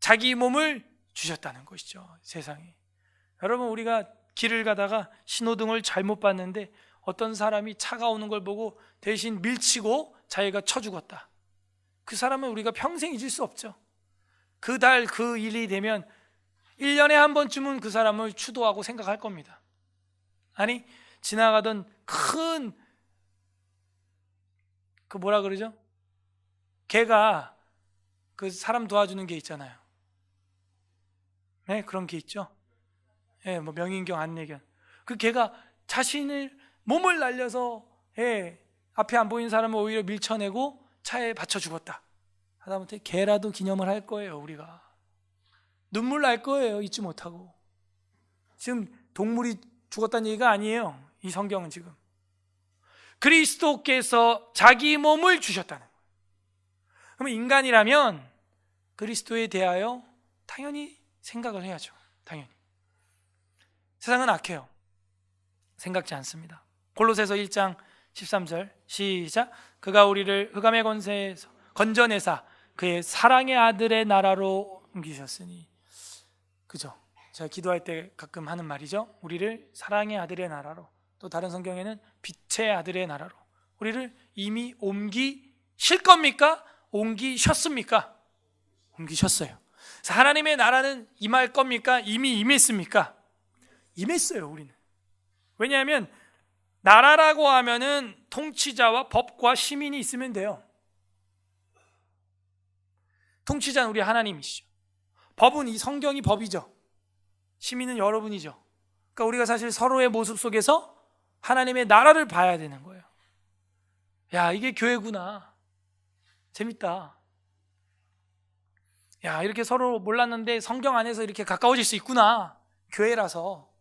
자기 몸을 주셨다는 것이죠. 세상에. 여러분, 우리가 길을 가다가 신호등을 잘못 봤는데 어떤 사람이 차가 오는 걸 보고 대신 밀치고 자기가 쳐 죽었다. 그 사람은 우리가 평생 잊을 수 없죠. 그 달 그 일이 되면 1년에 한 번쯤은 그 사람을 추도하고 생각할 겁니다. 아니, 지나가던 큰 그 뭐라 그러죠? 개가 그 사람 도와주는 게 있잖아요. 네, 그런 게 있죠. 예, 뭐 명인경, 안내견. 그 개가 자신을 몸을 날려서 앞에 안 보이는 사람을 오히려 밀쳐내고 차에 받쳐 죽었다. 하다못해 개라도 기념을 할 거예요. 우리가 눈물 날 거예요. 잊지 못하고. 지금 동물이 죽었다는 얘기가 아니에요. 이 성경은 지금 그리스도께서 자기 몸을 주셨다는 거예요. 그러면 인간이라면 그리스도에 대하여 당연히 생각을 해야죠. 당연히. 세상은 악해요. 생각지 않습니다. 골로새서 1장 13절 시작. 그가 우리를 흑암의 권세에서 건져내사 그의 사랑의 아들의 나라로 옮기셨으니. 그죠? 제가 기도할 때 가끔 하는 말이죠. 우리를 사랑의 아들의 나라로, 또 다른 성경에는 빛의 아들의 나라로 우리를 이미 옮기실 겁니까? 옮기셨습니까? 옮기셨어요. 하나님의 나라는 임할 겁니까? 이미 임했습니까? 임했어요. 우리는. 왜냐하면 나라라고 하면은 통치자와 법과 시민이 있으면 돼요. 통치자는 우리 하나님이시죠. 법은 이 성경이 법이죠. 시민은 여러분이죠. 그러니까 우리가 사실 서로의 모습 속에서 하나님의 나라를 봐야 되는 거예요. 야, 이게 교회구나. 재밌다. 야, 이렇게 서로 몰랐는데 성경 안에서 이렇게 가까워질 수 있구나. 교회라서.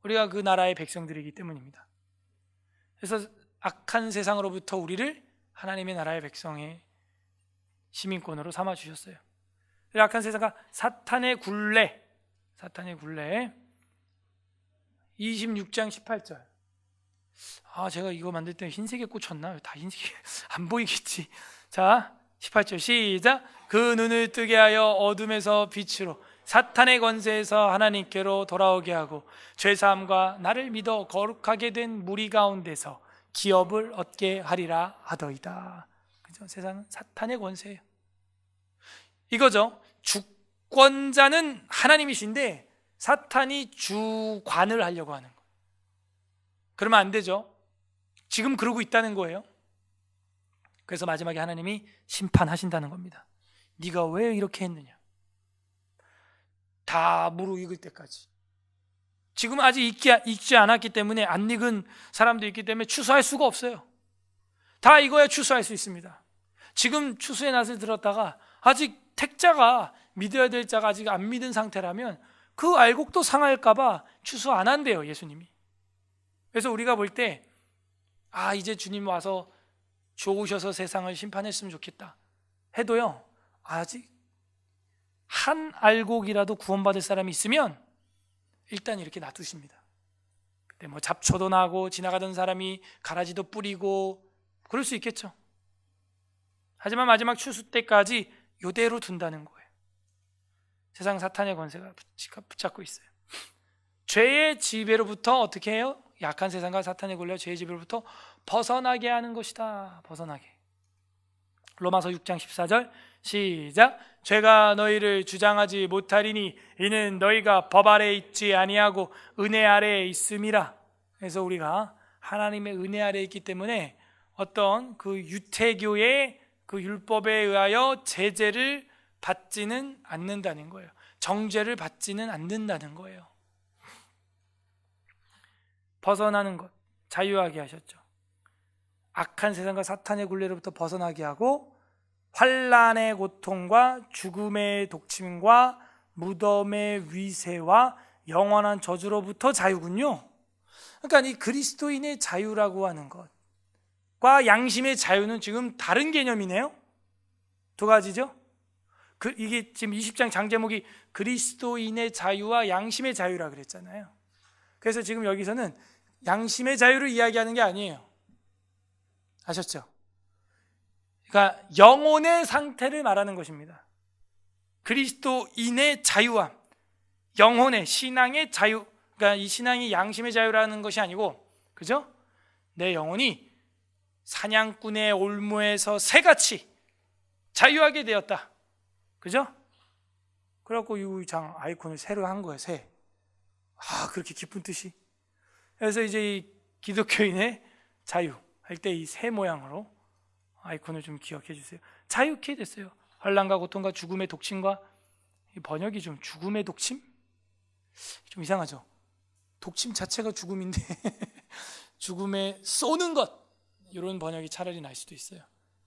우리가 그 나라의 백성들이기 때문입니다. 그래서 악한 세상으로부터 우리를 하나님의 나라의 백성의 시민권으로 삼아 주셨어요. 악한 세상과 사탄의 굴레 26장 18절. 제가 이거 만들 때 흰색에 꽂혔나? 다 흰색이 안 보이겠지. 자, 18절 시작. 그 눈을 뜨게 하여 어둠에서 빛으로 사탄의 권세에서 하나님께로 돌아오게 하고 죄사함과 나를 믿어 거룩하게 된 무리 가운데서 기업을 얻게 하리라 하더이다. 그죠? 세상은 사탄의 권세예요. 이거죠. 주권자는 하나님이신데 사탄이 주관을 하려고 하는 거예요. 그러면 안 되죠. 지금 그러고 있다는 거예요. 그래서 마지막에 하나님이 심판하신다는 겁니다. 네가 왜 이렇게 했느냐. 다 무르익을 때까지. 지금 아직 익지 않았기 때문에, 안 익은 사람도 있기 때문에 추수할 수가 없어요. 다 익어야 추수할 수 있습니다. 지금 추수의 낫을 들었다가 아직 택자가, 믿어야 될 자가 아직 안 믿은 상태라면 그 알곡도 상할까 봐 추수 안 한대요, 예수님이. 그래서 우리가 볼 때 이제 주님 와서 좋으셔서 세상을 심판했으면 좋겠다 해도요, 아직 한 알곡이라도 구원받을 사람이 있으면 일단 이렇게 놔두십니다. 그때 뭐 잡초도 나고 지나가던 사람이 가라지도 뿌리고 그럴 수 있겠죠. 하지만 마지막 추수 때까지 이대로 둔다는 거예요. 세상 사탄의 권세가 붙잡고 있어요. 죄의 지배로부터 어떻게 해요? 약한 세상과 사탄의 권리와 죄의 지배로부터 벗어나게 하는 것이다. 벗어나게. 로마서 6장 14절 시작. 죄가 너희를 주장하지 못하리니 이는 너희가 법 아래에 있지 아니하고 은혜 아래에 있음이라. 그래서 우리가 하나님의 은혜 아래에 있기 때문에 어떤 그 유태교의 그 율법에 의하여 제재를 받지는 않는다는 거예요. 정죄를 받지는 않는다는 거예요. 벗어나는 것, 자유하게 하셨죠. 악한 세상과 사탄의 굴레로부터 벗어나게 하고 환난의 고통과 죽음의 독침과 무덤의 위세와 영원한 저주로부터 자유군요. 그러니까 이 그리스도인의 자유라고 하는 것과 양심의 자유는 지금 다른 개념이네요. 두 가지죠. 이게 지금 20장 장제목이 그리스도인의 자유와 양심의 자유라 그랬잖아요. 그래서 지금 여기서는 양심의 자유를 이야기하는 게 아니에요. 아셨죠? 그러니까 영혼의 상태를 말하는 것입니다. 그리스도인의 자유함, 영혼의 신앙의 자유. 그러니까 이 신앙이 양심의 자유라는 것이 아니고, 그죠? 내 영혼이 사냥꾼의 올무에서 새같이 자유하게 되었다. 그죠? 그래갖고 이 장 아이콘을 새로 한 거예요. 새. 그렇게 기쁜 뜻이. 그래서 이제 이 기독교인의 자유 할 때 이 새 모양으로 아이콘을 좀 기억해 주세요. 자유케 됐어요. 환난과 고통과 죽음의 독침과, 이 번역이 좀 죽음의 독침? 좀 이상하죠? 독침 자체가 죽음인데 죽음에 쏘는 것, 이런 번역이 차라리 날 수도 있어요.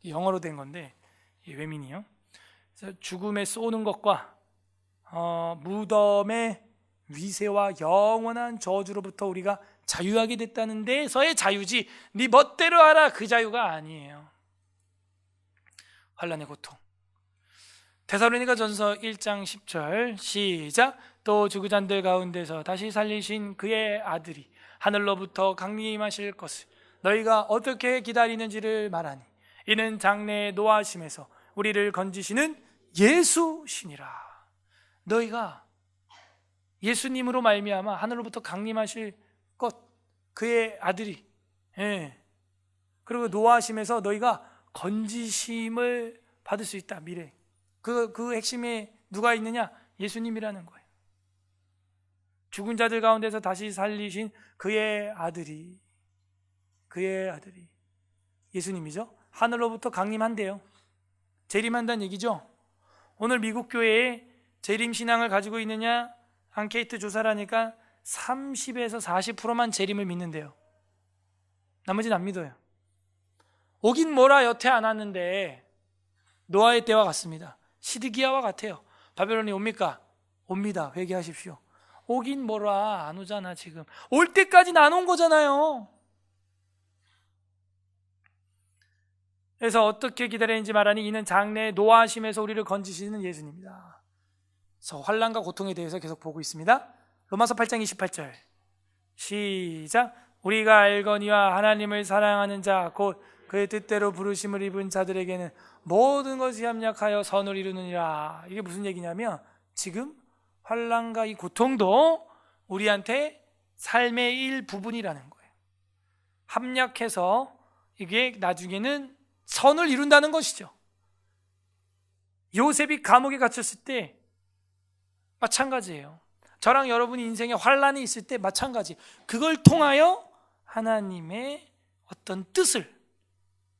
영어로 된 건데 외민이요. 그래서 죽음에 쏘는 것과 무덤의 위세와 영원한 저주로부터 우리가 자유하게 됐다는 데에서의 자유지, 네 멋대로 하라 그 자유가 아니에요. 환난의 고통. 데살로니가전서 1장 10절 시작. 또 죽은 자들 가운데서 다시 살리신 그의 아들이 하늘로부터 강림하실 것을 너희가 어떻게 기다리는지를 말하니 이는 장래의 노하심에서 우리를 건지시는 예수시니라. 너희가 예수님으로 말미암아 하늘로부터 강림하실 것, 그의 아들이, 그리고 노하심에서 너희가 건지심을 받을 수 있다. 미래. 그 핵심에 누가 있느냐? 예수님이라는 거예요. 죽은 자들 가운데서 다시 살리신 그의 아들이 예수님이죠. 하늘로부터 강림한대요. 재림한다는 얘기죠. 오늘 미국 교회에 재림 신앙을 가지고 있느냐 앙케이트 조사를 하니까 30에서 40%만 재림을 믿는데요. 나머지는 안 믿어요. 오긴 뭐라 여태 안 왔는데 노아의 때와 같습니다. 시드기야와 같아요. 바벨론이 옵니까? 옵니다. 회개하십시오. 오긴 뭐라 안 오잖아. 지금 올 때까지는 안 온 거잖아요. 그래서 어떻게 기다리는지 말하니 이는 장래의 노하심에서 우리를 건지시는 예수님이다. 그래서 환난과 고통에 대해서 계속 보고 있습니다. 로마서 8장 28절 시작. 우리가 알거니와 하나님을 사랑하는 자 곧 그의 뜻대로 부르심을 입은 자들에게는 모든 것이 합력하여 선을 이루느니라. 이게 무슨 얘기냐면 지금 환난과 이 고통도 우리한테 삶의 일부분이라는 거예요. 합력해서 이게 나중에는 선을 이룬다는 것이죠. 요셉이 감옥에 갇혔을 때 마찬가지예요. 저랑 여러분이 인생에 환난이 있을 때 마찬가지. 그걸 통하여 하나님의 어떤 뜻을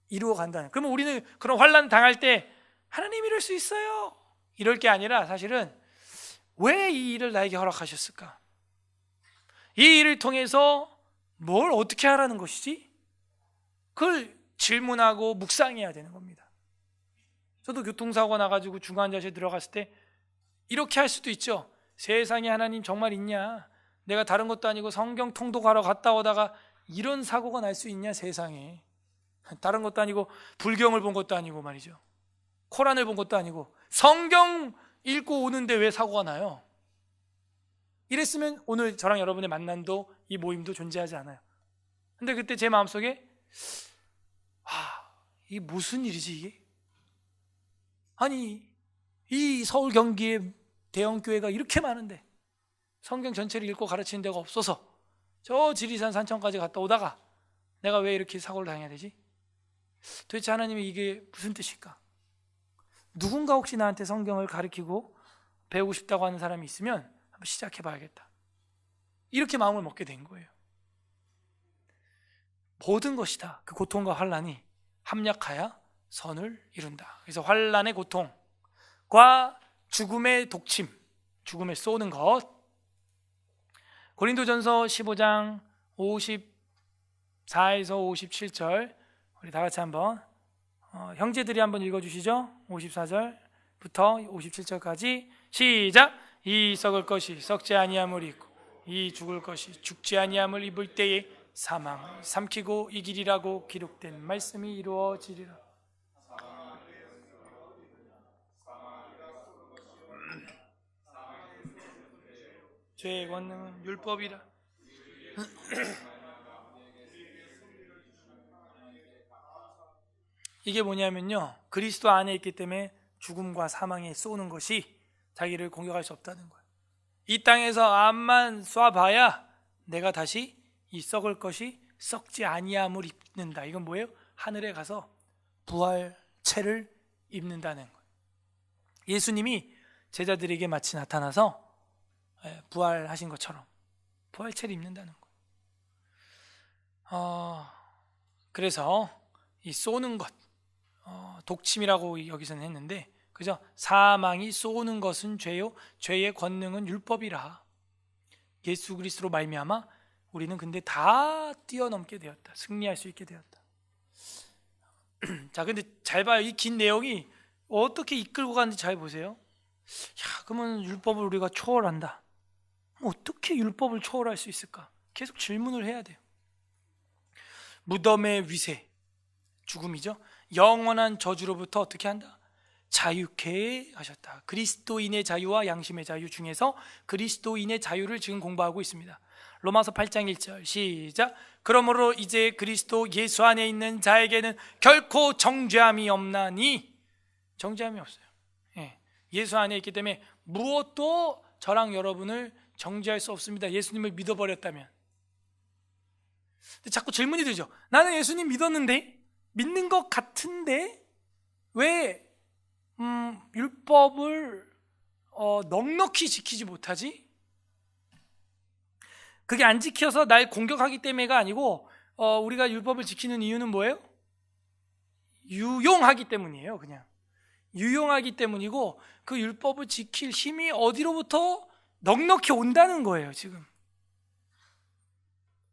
이루어 간다는. 그러면 우리는 그런 환난 당할 때 하나님 이럴 수 있어요, 이럴 게 아니라 사실은 왜 이 일을 나에게 허락하셨을까? 이 일을 통해서 뭘 어떻게 하라는 것이지? 그걸 질문하고 묵상해야 되는 겁니다. 저도 교통사고 나가지고 중환자실에 들어갔을 때 이렇게 할 수도 있죠. 세상에 하나님 정말 있냐? 내가 다른 것도 아니고 성경 통독하러 갔다 오다가 이런 사고가 날 수 있냐 세상에. 다른 것도 아니고 불경을 본 것도 아니고 말이죠. 코란을 본 것도 아니고 성경 읽고 오는데 왜 사고가 나요? 이랬으면 오늘 저랑 여러분의 만남도 이 모임도 존재하지 않아요. 근데 그때 제 마음속에 이게 무슨 일이지 이게? 아니 이 서울 경기에 대형 교회가 이렇게 많은데 성경 전체를 읽고 가르치는 데가 없어서 저 지리산 산청까지 갔다 오다가 내가 왜 이렇게 사고를 당해야 되지? 도대체 하나님이 이게 무슨 뜻일까? 누군가 혹시 나한테 성경을 가르치고 배우고 싶다고 하는 사람이 있으면 한번 시작해 봐야겠다. 이렇게 마음을 먹게 된 거예요. 모든 것이 다 그 고통과 환난이 합력하여 선을 이룬다. 그래서 환난의 고통과 죽음의 독침, 죽음에 쏘는 것. 고린도전서 15장 54에서 57절 우리 다 같이 한번 형제들이 한번 읽어주시죠. 54절부터 57절까지 시작. 이 썩을 것이 썩지 아니함을 입고 이 죽을 것이 죽지 아니함을 입을 때에 사망을 삼키고 이기리라고 기록된 말씀이 이루어지리라. 죄의 권능은 율법이라. 이게 뭐냐면요, 그리스도 안에 있기 때문에 죽음과 사망에 쏘는 것이 자기를 공격할 수 없다는 거예요. 이 땅에서 암만 쏴봐야 내가 다시 이 썩을 것이 썩지 아니함을 입는다. 이건 뭐예요? 하늘에 가서 부활체를 입는다는 거예요. 예수님이 제자들에게 마치 나타나서 부활하신 것처럼 부활체를 입는다는 거예요. 그래서 이 쏘는 것, 독침이라고 여기서는 했는데, 그죠? 사망이 쏘는 것은 죄요, 죄의 권능은 율법이라. 예수 그리스도로 말미암아 우리는 근데 다 뛰어넘게 되었다. 승리할 수 있게 되었다. 자, 근데 잘 봐요. 이 긴 내용이 어떻게 이끌고 가는지 잘 보세요. 야, 그러면 율법을 우리가 초월한다. 어떻게 율법을 초월할 수 있을까? 계속 질문을 해야 돼요. 무덤의 위세, 죽음이죠. 영원한 저주로부터 어떻게 한다? 자유케 하셨다. 그리스도인의 자유와 양심의 자유 중에서 그리스도인의 자유를 지금 공부하고 있습니다. 로마서 8장 1절 시작. 그러므로 이제 그리스도 예수 안에 있는 자에게는 결코 정죄함이 없나니. 정죄함이 없어요. 예수 안에 있기 때문에 무엇도 저랑 여러분을 정죄할 수 없습니다. 예수님을 믿어버렸다면. 근데 자꾸 질문이 들죠. 나는 예수님 믿었는데, 믿는 것 같은데 왜 율법을 넉넉히 지키지 못하지? 그게 안 지켜서 날 공격하기 때문에가 아니고, 우리가 율법을 지키는 이유는 뭐예요? 유용하기 때문이에요. 그냥 유용하기 때문이고, 그 율법을 지킬 힘이 어디로부터 넉넉히 온다는 거예요. 지금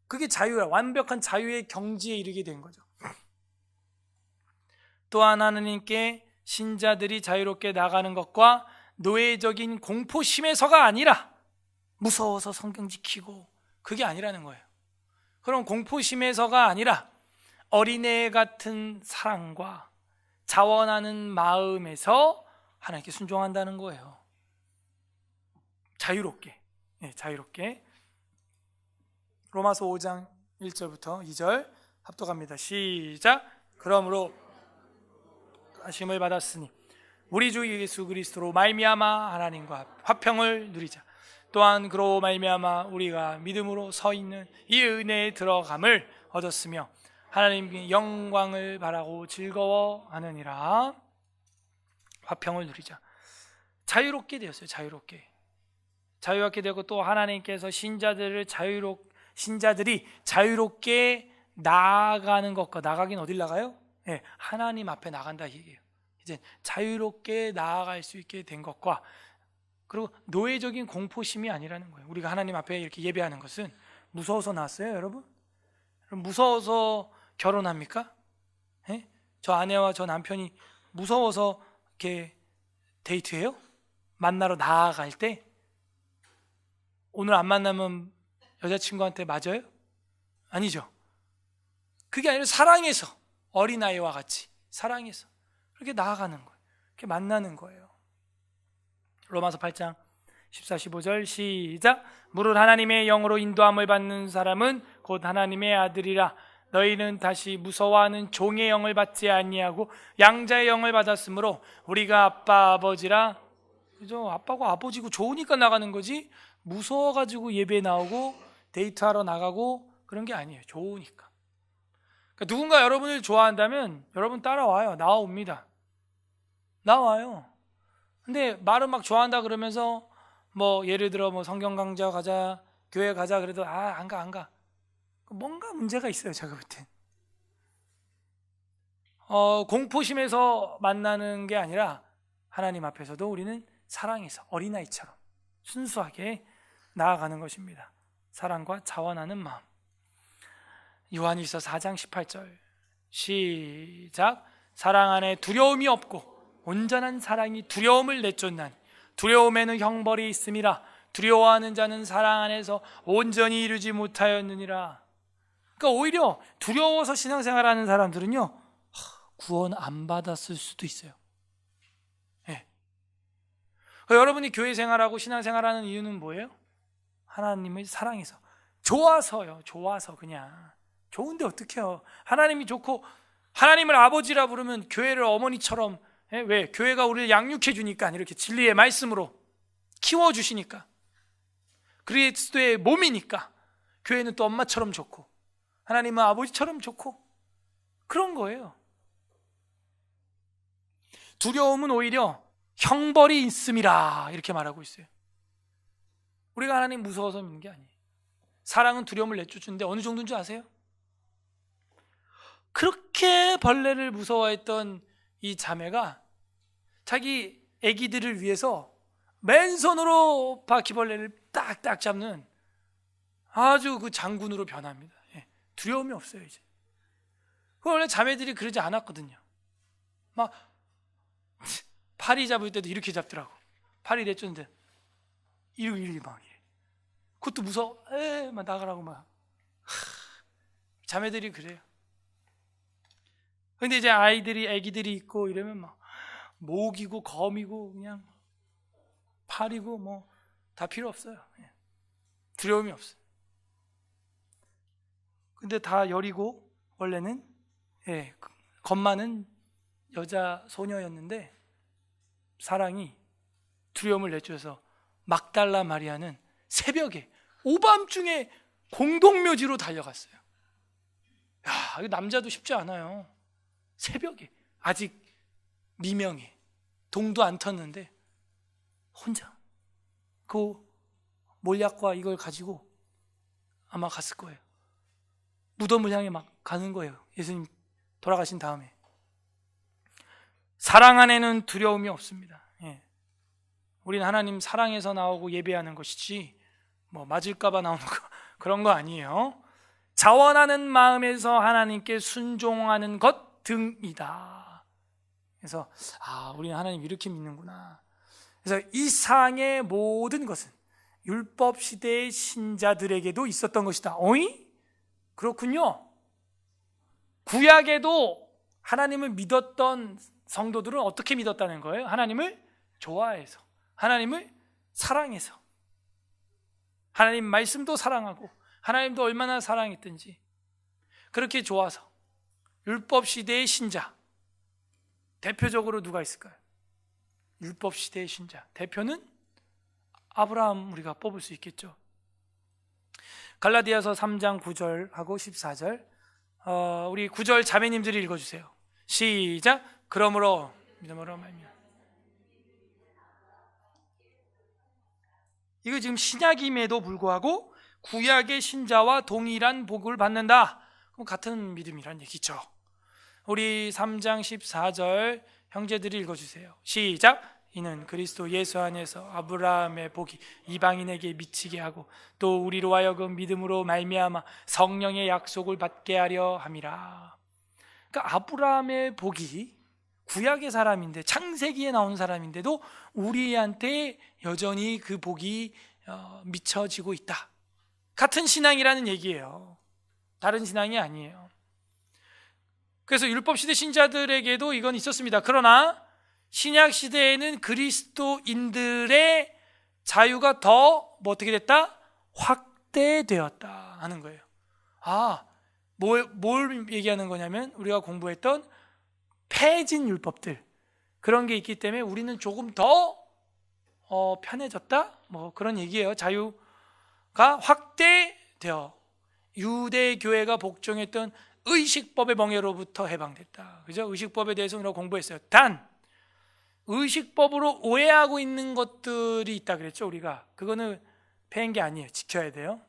그게 자유야. 완벽한 자유의 경지에 이르게 된 거죠. 또한 하나님께 신자들이 자유롭게 나가는 것과 노예적인 공포심에서가 아니라, 무서워서 성경 지키고 그게 아니라는 거예요. 그럼 공포심에서가 아니라 어린애 같은 사랑과 자원하는 마음에서 하나님께 순종한다는 거예요. 자유롭게. 자유롭게. 로마서 5장 1절부터 2절 합독합니다. 시작. 그러므로 하심을 받았으니 우리 주 예수 그리스도로 말미암아 하나님과 화평을 누리자. 또한 그로 말미암아 우리가 믿음으로 서 있는 이 은혜에 들어감을 얻었으며 하나님의 영광을 바라고 즐거워하느니라. 화평을 누리자. 자유롭게 되었어요. 자유롭게 되고, 또 하나님께서 신자들이 자유롭게 나아가는 것과, 나가긴 어딜 나가요? 하나님 앞에 나간다 이 얘기예요. 이제 자유롭게 나아갈 수 있게 된 것과, 그리고 노예적인 공포심이 아니라는 거예요. 우리가 하나님 앞에 이렇게 예배하는 것은 무서워서 나왔어요, 여러분? 무서워서 결혼합니까? 저 아내와 저 남편이 무서워서 이렇게 데이트해요? 만나러 나아갈 때 오늘 안 만나면 여자친구한테 맞아요? 아니죠. 그게 아니라 사랑해서, 어린아이와 같이 사랑해서 그렇게 나아가는 거예요. 그렇게 만나는 거예요. 로마서 8장 14, 15절 시작. 무릇 하나님의 영으로 인도함을 받는 사람은 곧 하나님의 아들이라. 너희는 다시 무서워하는 종의 영을 받지 아니하고 양자의 영을 받았으므로 우리가 아빠 아버지라. 그죠? 아빠고 아버지고 좋으니까 나가는 거지, 무서워가지고 예배 나오고 데이트하러 나가고 그런 게 아니에요. 좋으니까. 그러니까 누군가 여러분을 좋아한다면 여러분 따라와요. 나와옵니다. 나와요. 근데 말은 막 좋아한다 그러면서 뭐 예를 들어 뭐 성경 강좌 가자, 교회 가자 그래도 안 가. 뭔가 문제가 있어요. 제가 볼 땐. 공포심에서 만나는 게 아니라 하나님 앞에서도 우리는 사랑해서 어린아이처럼 순수하게 나아가는 것입니다. 사랑과 자원하는 마음. 요한일서 4장 18절 시작. 사랑 안에 두려움이 없고 온전한 사랑이 두려움을 내쫓나니 두려움에는 형벌이 있음이라. 두려워하는 자는 사랑 안에서 온전히 이루지 못하였느니라. 그러니까 오히려 두려워서 신앙생활하는 사람들은요, 구원 안 받았을 수도 있어요. 여러분이 교회 생활하고 신앙생활하는 이유는 뭐예요? 하나님을 사랑해서, 좋아서요. 좋아서. 그냥 좋은데 어떡해요. 하나님이 좋고 하나님을 아버지라 부르면 교회를 어머니처럼, 왜? 교회가 우리를 양육해 주니까 이렇게 진리의 말씀으로 키워주시니까, 그리스도의 몸이니까 교회는 또 엄마처럼 좋고 하나님은 아버지처럼 좋고 그런 거예요. 두려움은 오히려 형벌이 있음이라 이렇게 말하고 있어요. 우리가 하나님 무서워서 믿는 게 아니에요. 사랑은 두려움을 내쫓는데 어느 정도인 줄 아세요? 그렇게 벌레를 무서워했던 이 자매가 자기 아기들을 위해서 맨손으로 바퀴벌레를 딱딱 잡는 아주 그 장군으로 변합니다. 예, 두려움이 없어요 이제. 원래 자매들이 그러지 않았거든요. 막 파리 잡을 때도 이렇게 잡더라고. 파리 내쫓는데 이렇게 막 이래. 그것도 무서워. 막 나가라고 막. 자매들이 그래요. 근데 이제 아기들이 있고 이러면 막 모기고 거미고 그냥 파리고 뭐 다 필요 없어요. 두려움이 없어요. 근데 다 여리고 원래는 겁 많은 여자 소녀였는데 사랑이 두려움을 내쫓아서 막달라 마리아는 새벽에 오밤중에 공동묘지로 달려갔어요. 야, 이거 남자도 쉽지 않아요. 새벽에 아직 미명에 동도 안 텄는데 혼자 그 몰약과 이걸 가지고 아마 갔을 거예요. 무덤을 향해 막 가는 거예요. 예수님 돌아가신 다음에. 사랑 안에는 두려움이 없습니다. 우리는 하나님 사랑에서 나오고 예배하는 것이지 뭐 맞을까봐 나오는 거 그런 거 아니에요. 자원하는 마음에서 하나님께 순종하는 것 등이다. 그래서 우리는 하나님 이렇게 믿는구나. 그래서 이 상의 모든 것은 율법 시대의 신자들에게도 있었던 것이다. 어이? 그렇군요. 구약에도 하나님을 믿었던 성도들은 어떻게 믿었다는 거예요? 하나님을 좋아해서, 하나님을 사랑해서, 하나님 말씀도 사랑하고 하나님도 얼마나 사랑했든지 그렇게 좋아서 율법 시대의 신자, 대표적으로 누가 있을까요? 율법 시대의 신자 대표는 아브라함 우리가 뽑을 수 있겠죠. 갈라디아서 3장 9절하고 14절 우리 9절 자매님들이 읽어주세요. 시작. 그러므로 믿음으로 말미암아. 이거 지금 신약임에도 불구하고 구약의 신자와 동일한 복을 받는다. 그럼 같은 믿음이란 얘기죠. 우리 3장 14절 형제들이 읽어주세요. 시작. 이는 그리스도 예수 안에서 아브라함의 복이 이방인에게 미치게 하고 또 우리로 하여금 믿음으로 말미암아 성령의 약속을 받게 하려 함이라. 그러니까 아브라함의 복이 구약의 사람인데 창세기에 나온 사람인데도 우리한테 여전히 그 복이 미쳐지고 있다. 같은 신앙이라는 얘기예요. 다른 신앙이 아니에요. 그래서 율법시대 신자들에게도 이건 있었습니다. 그러나 신약시대에는 그리스도인들의 자유가 더 어떻게 됐다? 확대되었다 하는 거예요. 뭘 얘기하는 거냐면 우리가 공부했던 폐진 율법들 그런 게 있기 때문에 우리는 조금 더 편해졌다? 뭐 그런 얘기예요. 자유가 확대되어 유대교회가 복종했던 의식법의 멍에로부터 해방됐다. 그죠? 의식법에 대해서 우리가 공부했어요. 단 의식법으로 오해하고 있는 것들이 있다 그랬죠. 우리가 그거는 폐인 게 아니에요. 지켜야 돼요.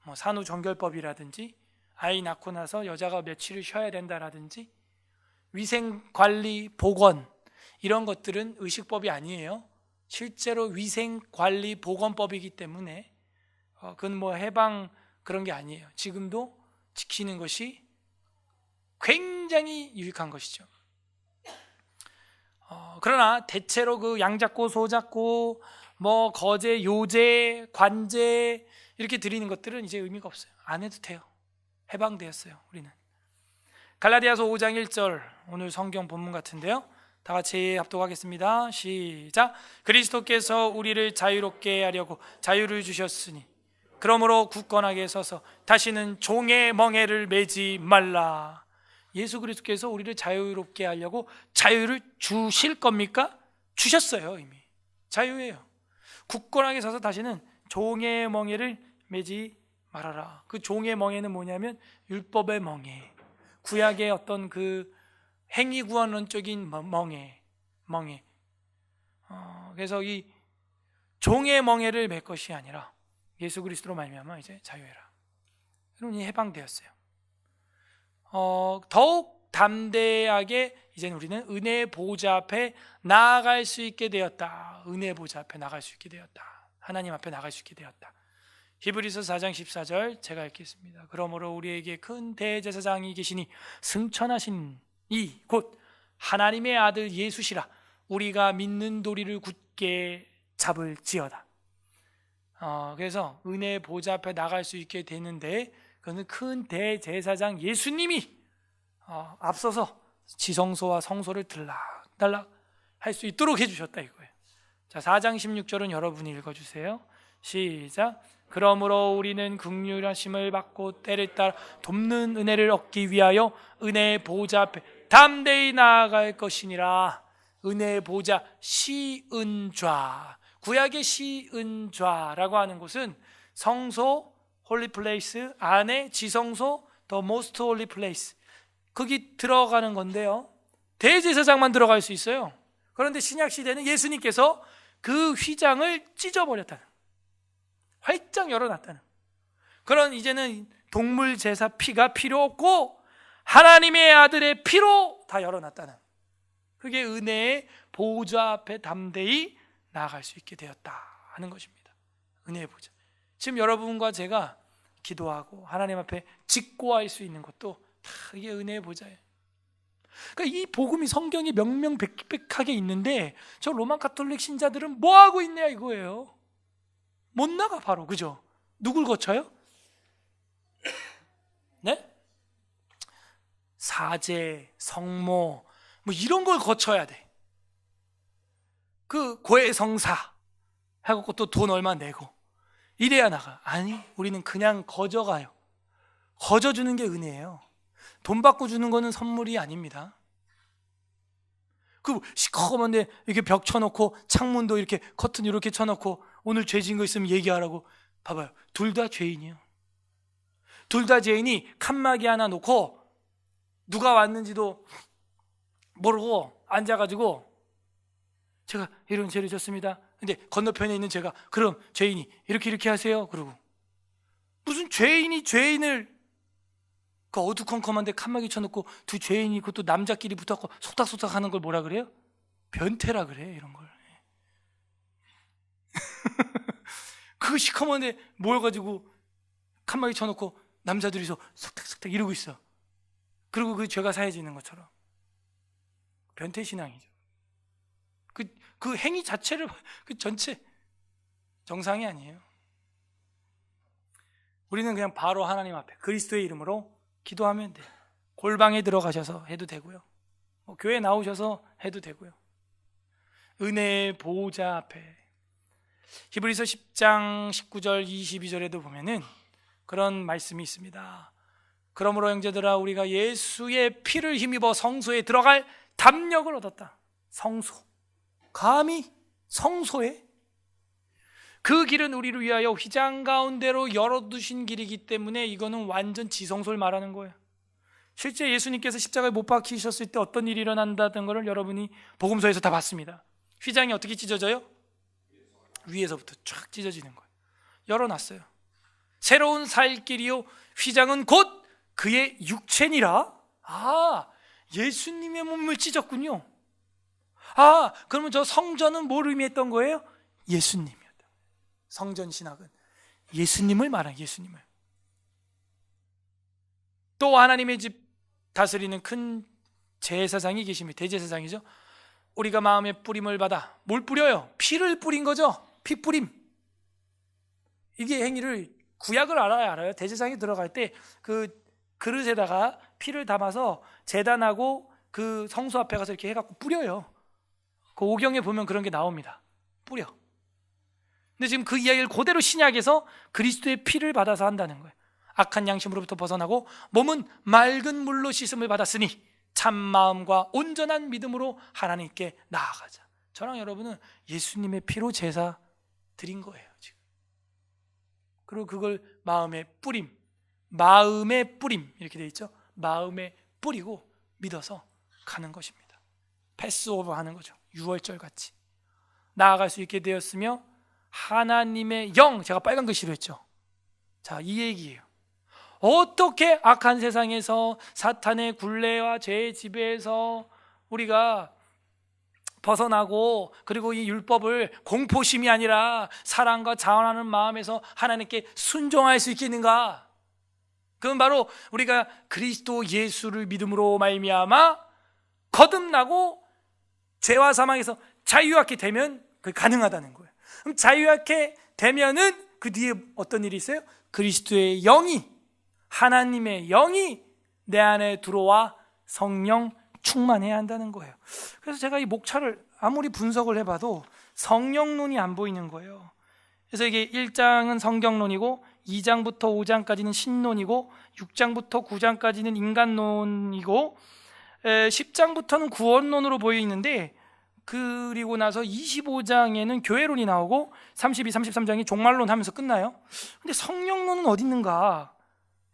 뭐 산후종결법이라든지 아이 낳고 나서 여자가 며칠을 쉬어야 된다라든지 위생관리 보건 이런 것들은 의식법이 아니에요. 실제로 위생관리 보건법이기 때문에 그건 뭐 해방 그런 게 아니에요. 지금도 지키는 것이 굉장히 유익한 것이죠. 그러나 대체로 그 양잡고 소잡고 뭐 거제, 요제, 관제 이렇게 드리는 것들은 이제 의미가 없어요. 안 해도 돼요. 해방되었어요. 우리는 갈라디아서 5장 1절 오늘 성경 본문 같은데요. 다 같이 합독하겠습니다. 시작. 그리스도께서 우리를 자유롭게 하려고 자유를 주셨으니 그러므로 굳건하게 서서 다시는 종의 멍에를 매지 말라. 예수 그리스도께서 우리를 자유롭게 하려고 자유를 주실 겁니까? 주셨어요. 이미 자유예요. 굳건하게 서서 다시는 종의 멍에를 매지 말아라. 그 종의 멍에는 뭐냐면 율법의 멍에, 구약의 어떤 그 행위구원론적인 멍에. 그래서 이 종의 멍에를 맬 것이 아니라 예수 그리스도로 말미암아 이제 자유해라. 여러분이 해방되었어요. 더욱 담대하게 이제는 우리는 은혜의 보좌 앞에 나아갈 수 있게 되었다. 은혜의 보좌 앞에 나갈 수 있게 되었다. 하나님 앞에 나갈 수 있게 되었다. 히브리서 4장 14절 제가 읽겠습니다. 그러므로 우리에게 큰 대제사장이 계시니 승천하신 이 곧 하나님의 아들 예수시라. 우리가 믿는 도리를 굳게 잡을지어다. 그래서 은혜의 보좌 앞에 나갈 수 있게 되는데 그는 큰 대제사장 예수님이 앞서서 지성소와 성소를 들락달락 할 수 있도록 해주셨다 이거예요. 자, 4장 16절은 여러분이 읽어주세요. 시작. 그러므로 우리는 긍휼하심을 받고 때를 따라 돕는 은혜를 얻기 위하여 은혜의 보좌 앞에 담대히 나아갈 것이니라. 은혜의 보좌 시은좌, 구약의 시은좌라고 하는 곳은 성소 홀리 플레이스 안에 지성소 더 모스트 홀리 플레이스, 거기 들어가는 건데요, 대제사장만 들어갈 수 있어요. 그런데 신약 시대는 예수님께서 그 휘장을 찢어버렸다는, 활짝 열어놨다는 그런, 이제는 동물 제사 피가 필요 없고 하나님의 아들의 피로 다 열어놨다는, 그게 은혜의 보좌 앞에 담대히 나아갈 수 있게 되었다 하는 것입니다. 은혜의 보좌. 지금 여러분과 제가 기도하고 하나님 앞에 직고할 수 있는 것도 다 이게 은혜의 보좌예요. 그러니까 이 복음이 성경이 명명백백하게 있는데 저 로마 가톨릭 신자들은 뭐 하고 있냐 이거예요. 못 나가 바로. 그죠? 누굴 거쳐요? 네? 사제, 성모 뭐 이런 걸 거쳐야 돼. 그 고해성사 하고 또 돈 얼마 내고 이래야 나가. 아니, 우리는 그냥 거저가요. 거저주는 게 은혜예요. 돈 받고 주는 거는 선물이 아닙니다. 그 시커먼데 이렇게 벽 쳐놓고 창문도 이렇게 커튼 이렇게 쳐놓고 오늘 죄 지은 거 있으면 얘기하라고. 봐봐요, 둘 다 죄인이에요. 둘 다 죄인이 칸막이 하나 놓고 누가 왔는지도 모르고 앉아가지고 제가 이런 죄를 졌습니다. 근데 건너편에 있는 제가 그럼 죄인이 이렇게 하세요. 그러고 무슨 죄인이 죄인을 그 어두컴컴한데 칸막이 쳐놓고 두 죄인이 그것도 남자끼리 붙어갖고 속닥속닥 하는 걸 뭐라 그래요? 변태라 그래. 이런 걸. 그 시커먼데 모여가지고 칸막이 쳐놓고 남자들이서 속닥속닥 이러고 있어. 그리고 그 죄가 사해지는 것처럼. 변태 신앙이죠. 그 행위 자체를, 그 전체 정상이 아니에요. 우리는 그냥 바로 하나님 앞에 그리스도의 이름으로 기도하면 돼요. 골방에 들어가셔서 해도 되고요, 교회 나오셔서 해도 되고요. 은혜의 보호자 앞에 히브리서 10장 19절 22절에도 보면은 그런 말씀이 있습니다. 그러므로 형제들아 우리가 예수의 피를 힘입어 성소에 들어갈 담력을 얻었다. 성소, 감히 성소에, 그 길은 우리를 위하여 휘장 가운데로 열어두신 길이기 때문에 이거는 완전 지성소를 말하는 거예요. 실제 예수님께서 십자가에 못 박히셨을 때 어떤 일이 일어난다는 것을 여러분이 복음서에서 다 봤습니다. 휘장이 어떻게 찢어져요? 위에서부터 쫙 찢어지는 거예요. 열어놨어요. 새로운 살 길이요 휘장은 곧 그의 육체니라. 예수님의 몸을 찢었군요. 그러면 저 성전은 뭘 의미했던 거예요? 예수님이었다. 성전 신학은 예수님을 말한, 예수님을. 또 하나님의 집 다스리는 큰 제사장이 계십니다. 대제사장이죠. 우리가 마음에 뿌림을 받아 뭘 뿌려요? 피를 뿌린 거죠. 피 뿌림. 이게 행위를, 구약을 알아요. 대제사장이 들어갈 때 그 그릇에다가 피를 담아서 제단하고 그 성소 앞에 가서 이렇게 해갖고 뿌려요. 그 오경에 보면 그런 게 나옵니다. 뿌려. 근데 지금 그 이야기를 그대로 신약에서 그리스도의 피를 받아서 한다는 거예요. 악한 양심으로부터 벗어나고 몸은 맑은 물로 씻음을 받았으니 참 마음과 온전한 믿음으로 하나님께 나아가자. 저랑 여러분은 예수님의 피로 제사 드린 거예요 지금. 그리고 그걸 마음에 뿌림 이렇게 돼 있죠. 마음에 뿌리고 믿어서 가는 것입니다. 패스오버 하는 거죠. 6월절 같이 나아갈 수 있게 되었으며 하나님의 영, 제가 빨간 글씨로 했죠. 자, 이 얘기예요. 어떻게 악한 세상에서 사탄의 굴레와 죄의 지배에서 우리가 벗어나고, 그리고 이 율법을 공포심이 아니라 사랑과 자원하는 마음에서 하나님께 순종할 수 있겠는가? 그건 바로 우리가 그리스도 예수를 믿음으로 말미암아 거듭나고 죄와 사망에서 자유하게 되면 그게 가능하다는 거예요. 그럼 자유하게 되면은 그 뒤에 어떤 일이 있어요? 그리스도의 영이, 하나님의 영이 내 안에 들어와 성령 충만해야 한다는 거예요. 그래서 제가 이 목차를 아무리 분석을 해봐도 성령론이 안 보이는 거예요. 그래서 이게 1장은 성경론이고 2장부터 5장까지는 신론이고 6장부터 9장까지는 인간론이고 10장부터는 구원론으로 보이는데, 그리고 나서 25장에는 교회론이 나오고 32, 33장이 종말론 하면서 끝나요. 근데 성령론은 어디 있는가?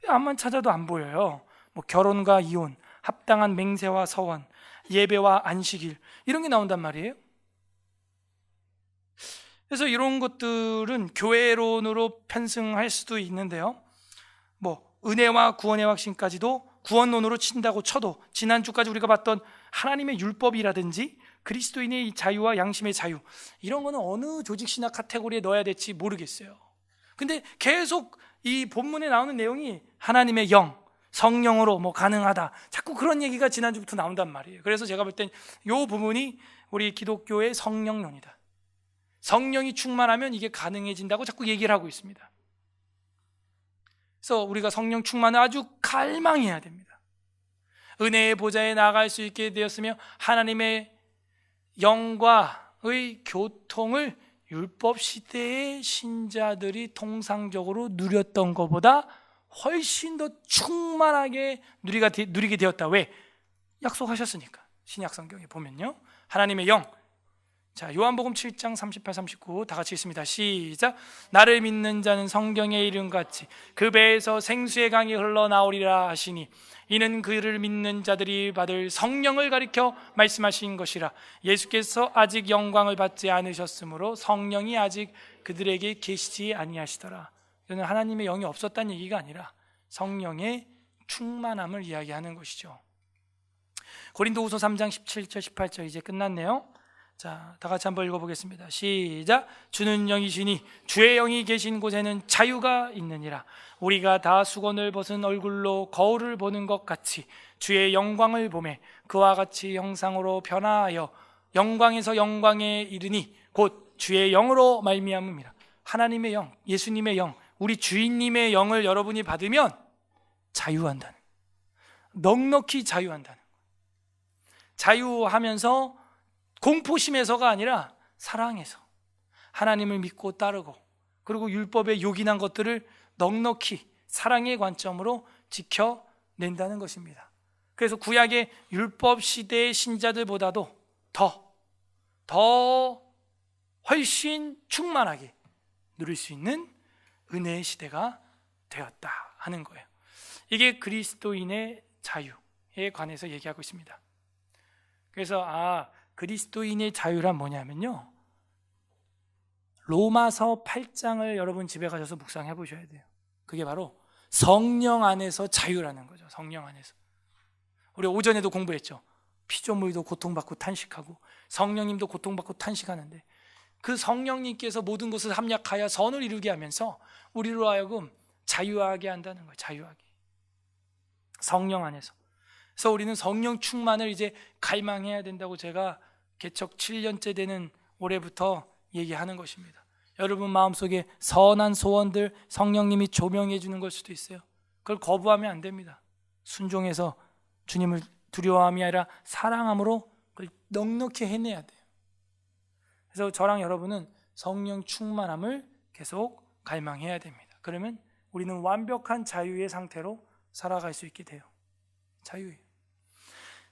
암만 찾아도 안 보여요. 뭐 결혼과 이혼, 합당한 맹세와 서원, 예배와 안식일, 이런 게 나온단 말이에요. 그래서 이런 것들은 교회론으로 편승할 수도 있는데요. 뭐 은혜와 구원의 확신까지도 구원론으로 친다고 쳐도 지난주까지 우리가 봤던 하나님의 율법이라든지 그리스도인의 이 자유와 양심의 자유, 이런 거는 어느 조직신학 카테고리에 넣어야 될지 모르겠어요. 근데 계속 이 본문에 나오는 내용이 하나님의 영, 성령으로 뭐 가능하다, 자꾸 그런 얘기가 지난주부터 나온단 말이에요. 그래서 제가 볼 땐 이 부분이 우리 기독교의 성령론이다. 성령이 충만하면 이게 가능해진다고 자꾸 얘기를 하고 있습니다. 그래서 우리가 성령 충만을 아주 갈망해야 됩니다. 은혜의 보좌에 나아갈 수 있게 되었으며 하나님의 영과의 교통을 율법 시대의 신자들이 통상적으로 누렸던 것보다 훨씬 더 충만하게 누리게 되었다. 왜? 약속하셨으니까. 신약 성경에 보면요, 하나님의 영. 자, 요한복음 7장 38, 39 다 같이 읽습니다. 시작. 나를 믿는 자는 성경의 이름같이 그 배에서 생수의 강이 흘러나오리라 하시니 이는 그를 믿는 자들이 받을 성령을 가리켜 말씀하신 것이라. 예수께서 아직 영광을 받지 않으셨으므로 성령이 아직 그들에게 계시지 아니하시더라. 이는 하나님의 영이 없었다는 얘기가 아니라 성령의 충만함을 이야기하는 것이죠. 고린도후서 3장 17절 18절 이제 끝났네요. 자, 다 같이 한번 읽어보겠습니다. 시작. 주는 영이시니 주의 영이 계신 곳에는 자유가 있느니라. 우리가 다 수건을 벗은 얼굴로 거울을 보는 것 같이 주의 영광을 보매 그와 같이 형상으로 변화하여 영광에서 영광에 이르니 곧 주의 영으로 말미암음이라. 하나님의 영, 예수님의 영, 우리 주인님의 영을 여러분이 받으면 자유한다는, 넉넉히 자유한다는, 자유하면서 공포심에서가 아니라 사랑에서 하나님을 믿고 따르고, 그리고 율법에 요긴한 것들을 넉넉히 사랑의 관점으로 지켜낸다는 것입니다. 그래서 구약의 율법 시대의 신자들보다도 더 훨씬 충만하게 누릴 수 있는 은혜의 시대가 되었다 하는 거예요. 이게 그리스도인의 자유에 관해서 얘기하고 있습니다. 그래서 그리스도인의 자유란 뭐냐면요, 로마서 8장을 여러분 집에 가셔서 묵상해 보셔야 돼요. 그게 바로 성령 안에서 자유라는 거죠. 성령 안에서. 우리 오전에도 공부했죠. 피조물도 고통받고 탄식하고 성령님도 고통받고 탄식하는데 그 성령님께서 모든 것을 합력하여 선을 이루게 하면서 우리로 하여금 자유하게 한다는 거예요. 자유하게. 성령 안에서. 그래서 우리는 성령 충만을 이제 갈망해야 된다고 제가 개척 7년째 되는 올해부터 얘기하는 것입니다. 여러분 마음속에 선한 소원들 성령님이 조명해 주는 걸 수도 있어요. 그걸 거부하면 안 됩니다. 순종해서 주님을 두려워함이 아니라 사랑함으로 그걸 넉넉히 해내야 돼요. 그래서 저랑 여러분은 성령 충만함을 계속 갈망해야 됩니다. 그러면 우리는 완벽한 자유의 상태로 살아갈 수 있게 돼요. 자유예요.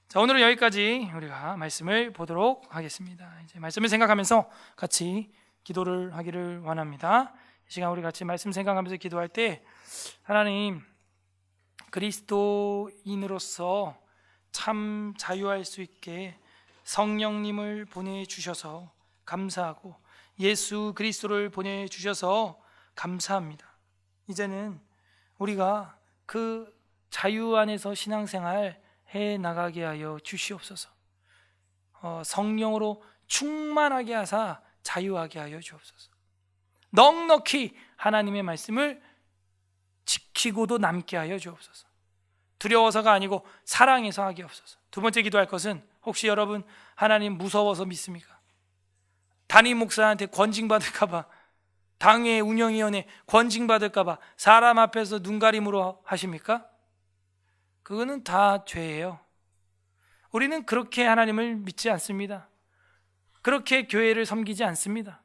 자, 오늘은 여기까지 우리가 말씀을 보도록 하겠습니다. 이제 말씀을 생각하면서 같이 기도를 하기를 원합니다. 이 시간 우리 같이 말씀 생각하면서 기도할 때 하나님, 그리스도인으로서 참 자유할 수 있게 성령님을 보내주셔서 감사하고 예수 그리스도를 보내주셔서 감사합니다. 이제는 우리가 그 자유 안에서 신앙생활 해 나가게 하여 주시옵소서. 성령으로 충만하게 하사 자유하게 하여 주옵소서. 넉넉히 하나님의 말씀을 지키고도 남게 하여 주옵소서. 두려워서가 아니고 사랑해서 하게 없어서. 두 번째 기도할 것은, 혹시 여러분 하나님 무서워서 믿습니까? 담임 목사한테 권징받을까 봐, 당회 운영위원회 권징받을까 봐 사람 앞에서 눈가림으로 하십니까? 그거는 다 죄예요. 우리는 그렇게 하나님을 믿지 않습니다. 그렇게 교회를 섬기지 않습니다.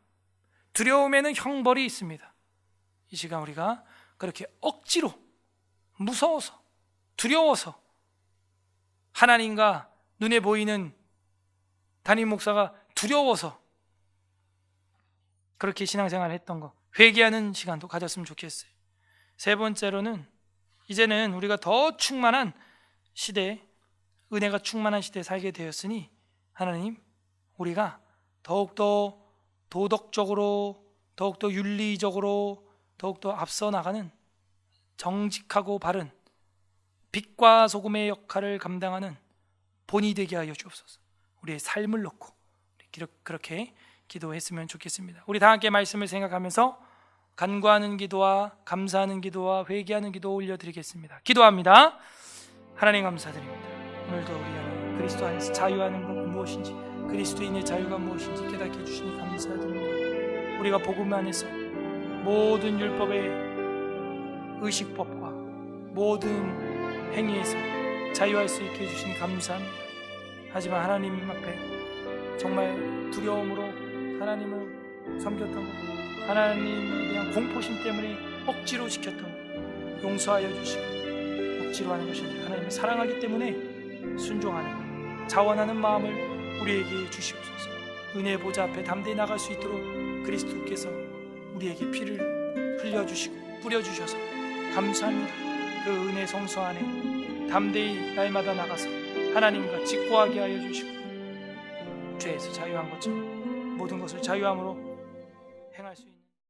두려움에는 형벌이 있습니다. 이 시간 우리가 그렇게 억지로, 무서워서, 두려워서 하나님과 눈에 보이는 담임 목사가 두려워서 그렇게 신앙생활을 했던 거, 회개하는 시간도 가졌으면 좋겠어요. 세 번째로는, 이제는 우리가 더 충만한 시대, 은혜가 충만한 시대에 살게 되었으니 하나님, 우리가 더욱더 도덕적으로, 더욱더 윤리적으로, 더욱더 앞서 나가는 정직하고 바른 빛과 소금의 역할을 감당하는 본이 되게 하여 주옵소서. 우리의 삶을 놓고 그렇게 기도했으면 좋겠습니다. 우리 다 함께 말씀을 생각하면서 간구하는 기도와 감사하는 기도와 회개하는 기도 올려드리겠습니다. 기도합니다. 하나님 감사드립니다. 오늘도 우리 하나님 그리스도 안에서 자유하는 법이 무엇인지, 그리스도인의 자유가 무엇인지 깨닫게 해주시니 감사드립니다. 우리가 복음 안에서 모든 율법의 의식법과 모든 행위에서 자유할 수 있게 해주시니 감사합니다. 하지만 하나님 앞에 정말 두려움으로 하나님을 섬겼던 것, 하나님에 대한 공포심 때문에 억지로 지켰던 것 용서하여 주시고, 억지로 하는 것이 아니라 하나님을 사랑하기 때문에 순종하는, 자원하는 마음을 우리에게 주시옵소서. 은혜의 보좌 앞에 담대히 나갈 수 있도록 그리스도께서 우리에게 피를 흘려주시고 뿌려주셔서 감사합니다. 그 은혜 성소 안에 담대히 날마다 나가서 하나님과 직고하게 하여 주시고, 죄에서 자유한 것처럼 모든 것을 자유함으로